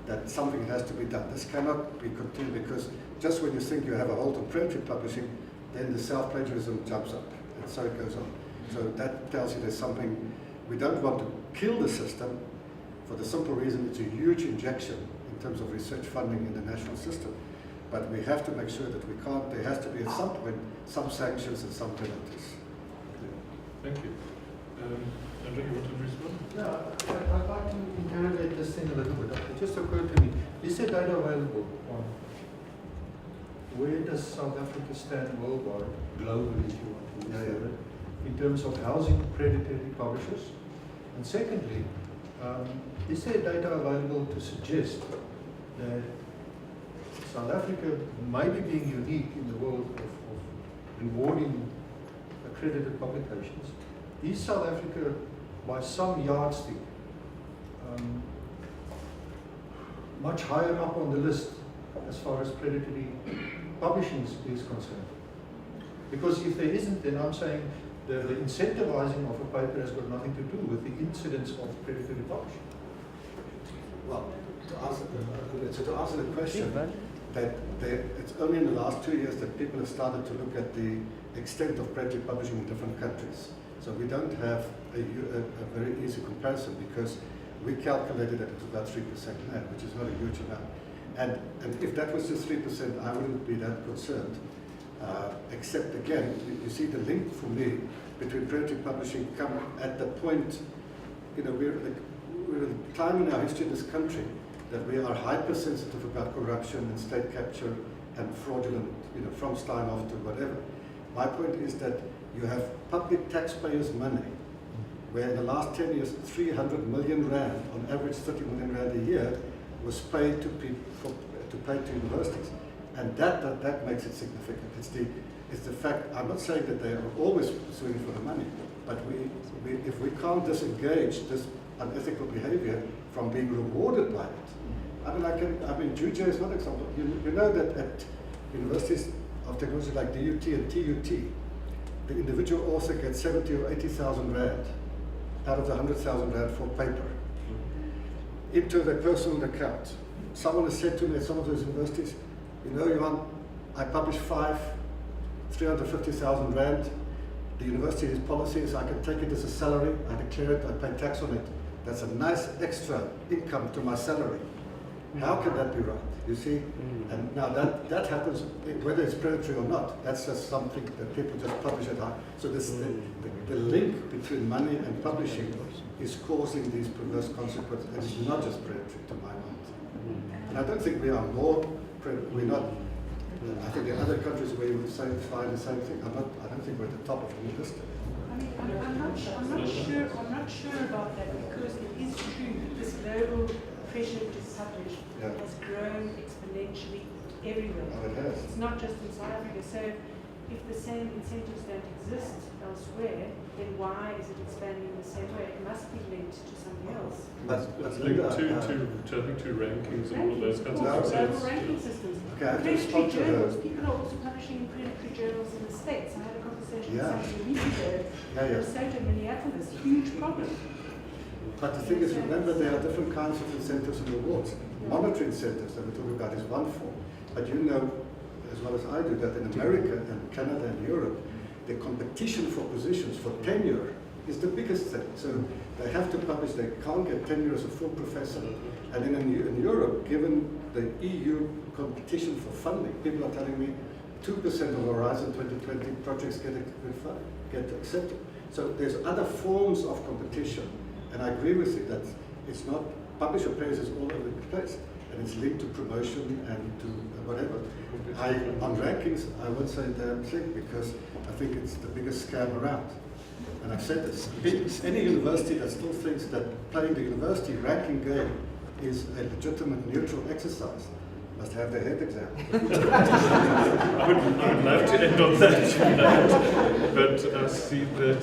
that something has to be done. This cannot be continued, because just when you think you have a hold on predatory publishing, then the self-plagiarism jumps up, and so it goes on. So that tells you there's something. We don't want to kill the system for the simple reason it's a huge injection in terms of research funding in the national system. But we have to make sure that we can't, there has to be at some point some sanctions and some penalties. Thank you. Andrew, you want to respond? Yeah, I'd like to interrogate this thing a little bit. It just occurred to me. Is there data available on where does South Africa stand worldwide, globally, if you want to use it, in terms of housing predatory publishers? And secondly, is there data available to suggest that South Africa may be being unique in the world of rewarding accredited publications? Is South Africa, by some yardstick, much higher up on the list as far as predatory publishing is concerned? Because if there isn't, then I'm saying the incentivizing of a paper has got nothing to do with the incidence of predatory publishing. Well, to answer the question, it's only in the last 2 years that people have started to look at the extent of predatory publishing in different countries. So we don't have a very easy comparison, because we calculated that it was about 3% now, which is not a huge amount. And if that was just 3%, I wouldn't be that concerned. Except again, you see the link for me between predatory publishing come at the point, you know, we're at a time in our history in this country that we are hypersensitive about corruption and state capture and fraudulent, you know, from Steinhoff to whatever. My point is that you have public taxpayers' money, where in the last 10 years, 300 million rand, on average 30 million rand a year, was paid to people to pay to universities. And that makes it significant. It's the fact, I'm not saying that they are always pursuing for the money, but if we can't disengage this unethical behavior from being rewarded by it. I mean, Juja is one example. You know that at universities of technology like DUT and TUT, the individual author gets 70 or 80,000 rand out of the 100,000 rand for paper into their personal account. Someone has said to me at some of those universities, you know, Johan, I publish 350,000 rand. The university's policy is I can take it as a salary, I declare it, I pay tax on it. That's a nice extra income to my salary. How can that be right? You see? And now that happens, whether it's predatory or not, that's just something that people just publish at high. So this, the link between money and publishing is causing these perverse consequences, and it's not just predatory to my mind. And I don't think we are more predatory, we're not. I think there are other countries where you would say find the same thing. I don't think we're at the top of the list. I mean, I'm not sure about that, because it is true this global pressure to publish has grown exponentially everywhere. Oh, it has. It's not just in South Africa. So if the same incentives don't exist elsewhere, then why is it expanding in the same way? It must be linked to something else. That's linked to rankings and all of those kinds of global ranking systems. Okay, predatory journals. People are also publishing in predatory journals in the States. I had a conversation research in Yeah. San Luis, research in Minneapolis, huge problem. But the thing is, remember, there are different kinds of incentives and rewards. Monetary incentives that we're talking about is one form. But you know, as well as I do, that in America and Canada and Europe, the competition for positions for tenure is the biggest thing. So they have to publish, they can't get tenure as a full professor. And then in Europe, given the EU competition for funding, people are telling me 2% of Horizon 2020 projects get accepted. So there's other forms of competition. And I agree with you that it's not, publisher pays is all over the place. And it's linked to promotion and to whatever. On rankings, I would say damn thing, because I think it's the biggest scam around. And I've said this, any university that still thinks that playing the university ranking game is a legitimate neutral exercise must have their head examined. I would love to end on that, but I see that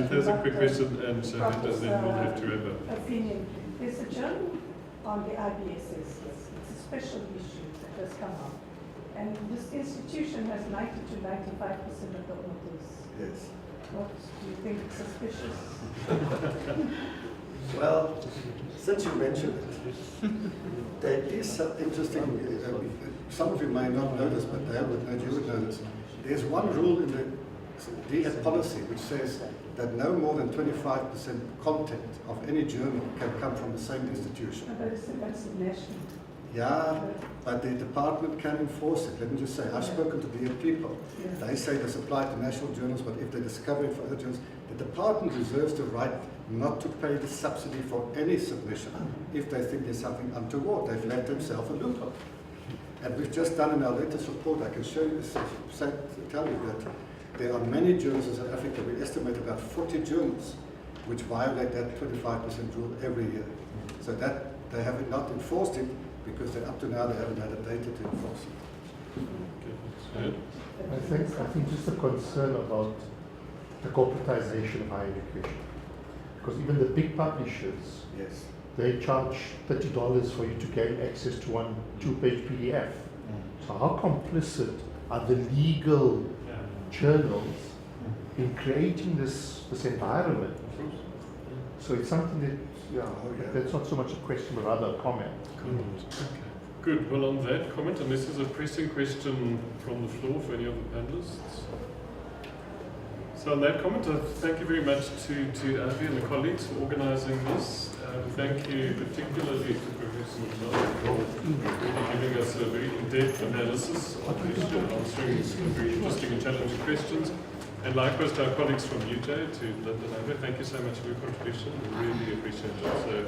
there's a quick question, and then we'll have to wrap up. Opinion. There's a journal on the IBSS. It's a special issue that has come up. And this institution has 90 to 95% of the authors. Yes. What do you think is suspicious? Well, since you mentioned it, there is some interesting, some of you may not know this, but they would know, you would know this. There's one rule in the DEF policy which says that no more than 25% content of any journal can come from the same institution. That's national. Yeah, but the department can enforce it. Let me just say, I've spoken to the people. Yeah. They say this applies to national journals, but if they discover it for other journals, the department reserves the right not to pay the subsidy for any submission if they think there's something untoward. They've left themselves a loophole. And we've just done in our latest report, I can show you this, tell you that there are many journals in South Africa. We estimate about 40 journals which violate that 25% rule every year. So that they have not enforced it, because up to now they haven't had the data to enforce it. I think just a concern about the corporatization of higher education. Because even the big publishers, yes, they charge $30 for you to gain access to one 2-page PDF. So how complicit are the legal journals in creating this environment? So it's something that, that's not so much a question but rather a comment. Good. Well, on that comment, and this is a pressing question from the floor for any of the panelists. So on that comment, thank you very much to Avi and the colleagues for organising this. Thank you particularly to Professor Mouton for giving us a very in-depth analysis of the issue and answering some very interesting and challenging questions. And likewise to our colleagues from UJ, to Linda and Avi, thank you so much for your contribution. We really appreciate it. So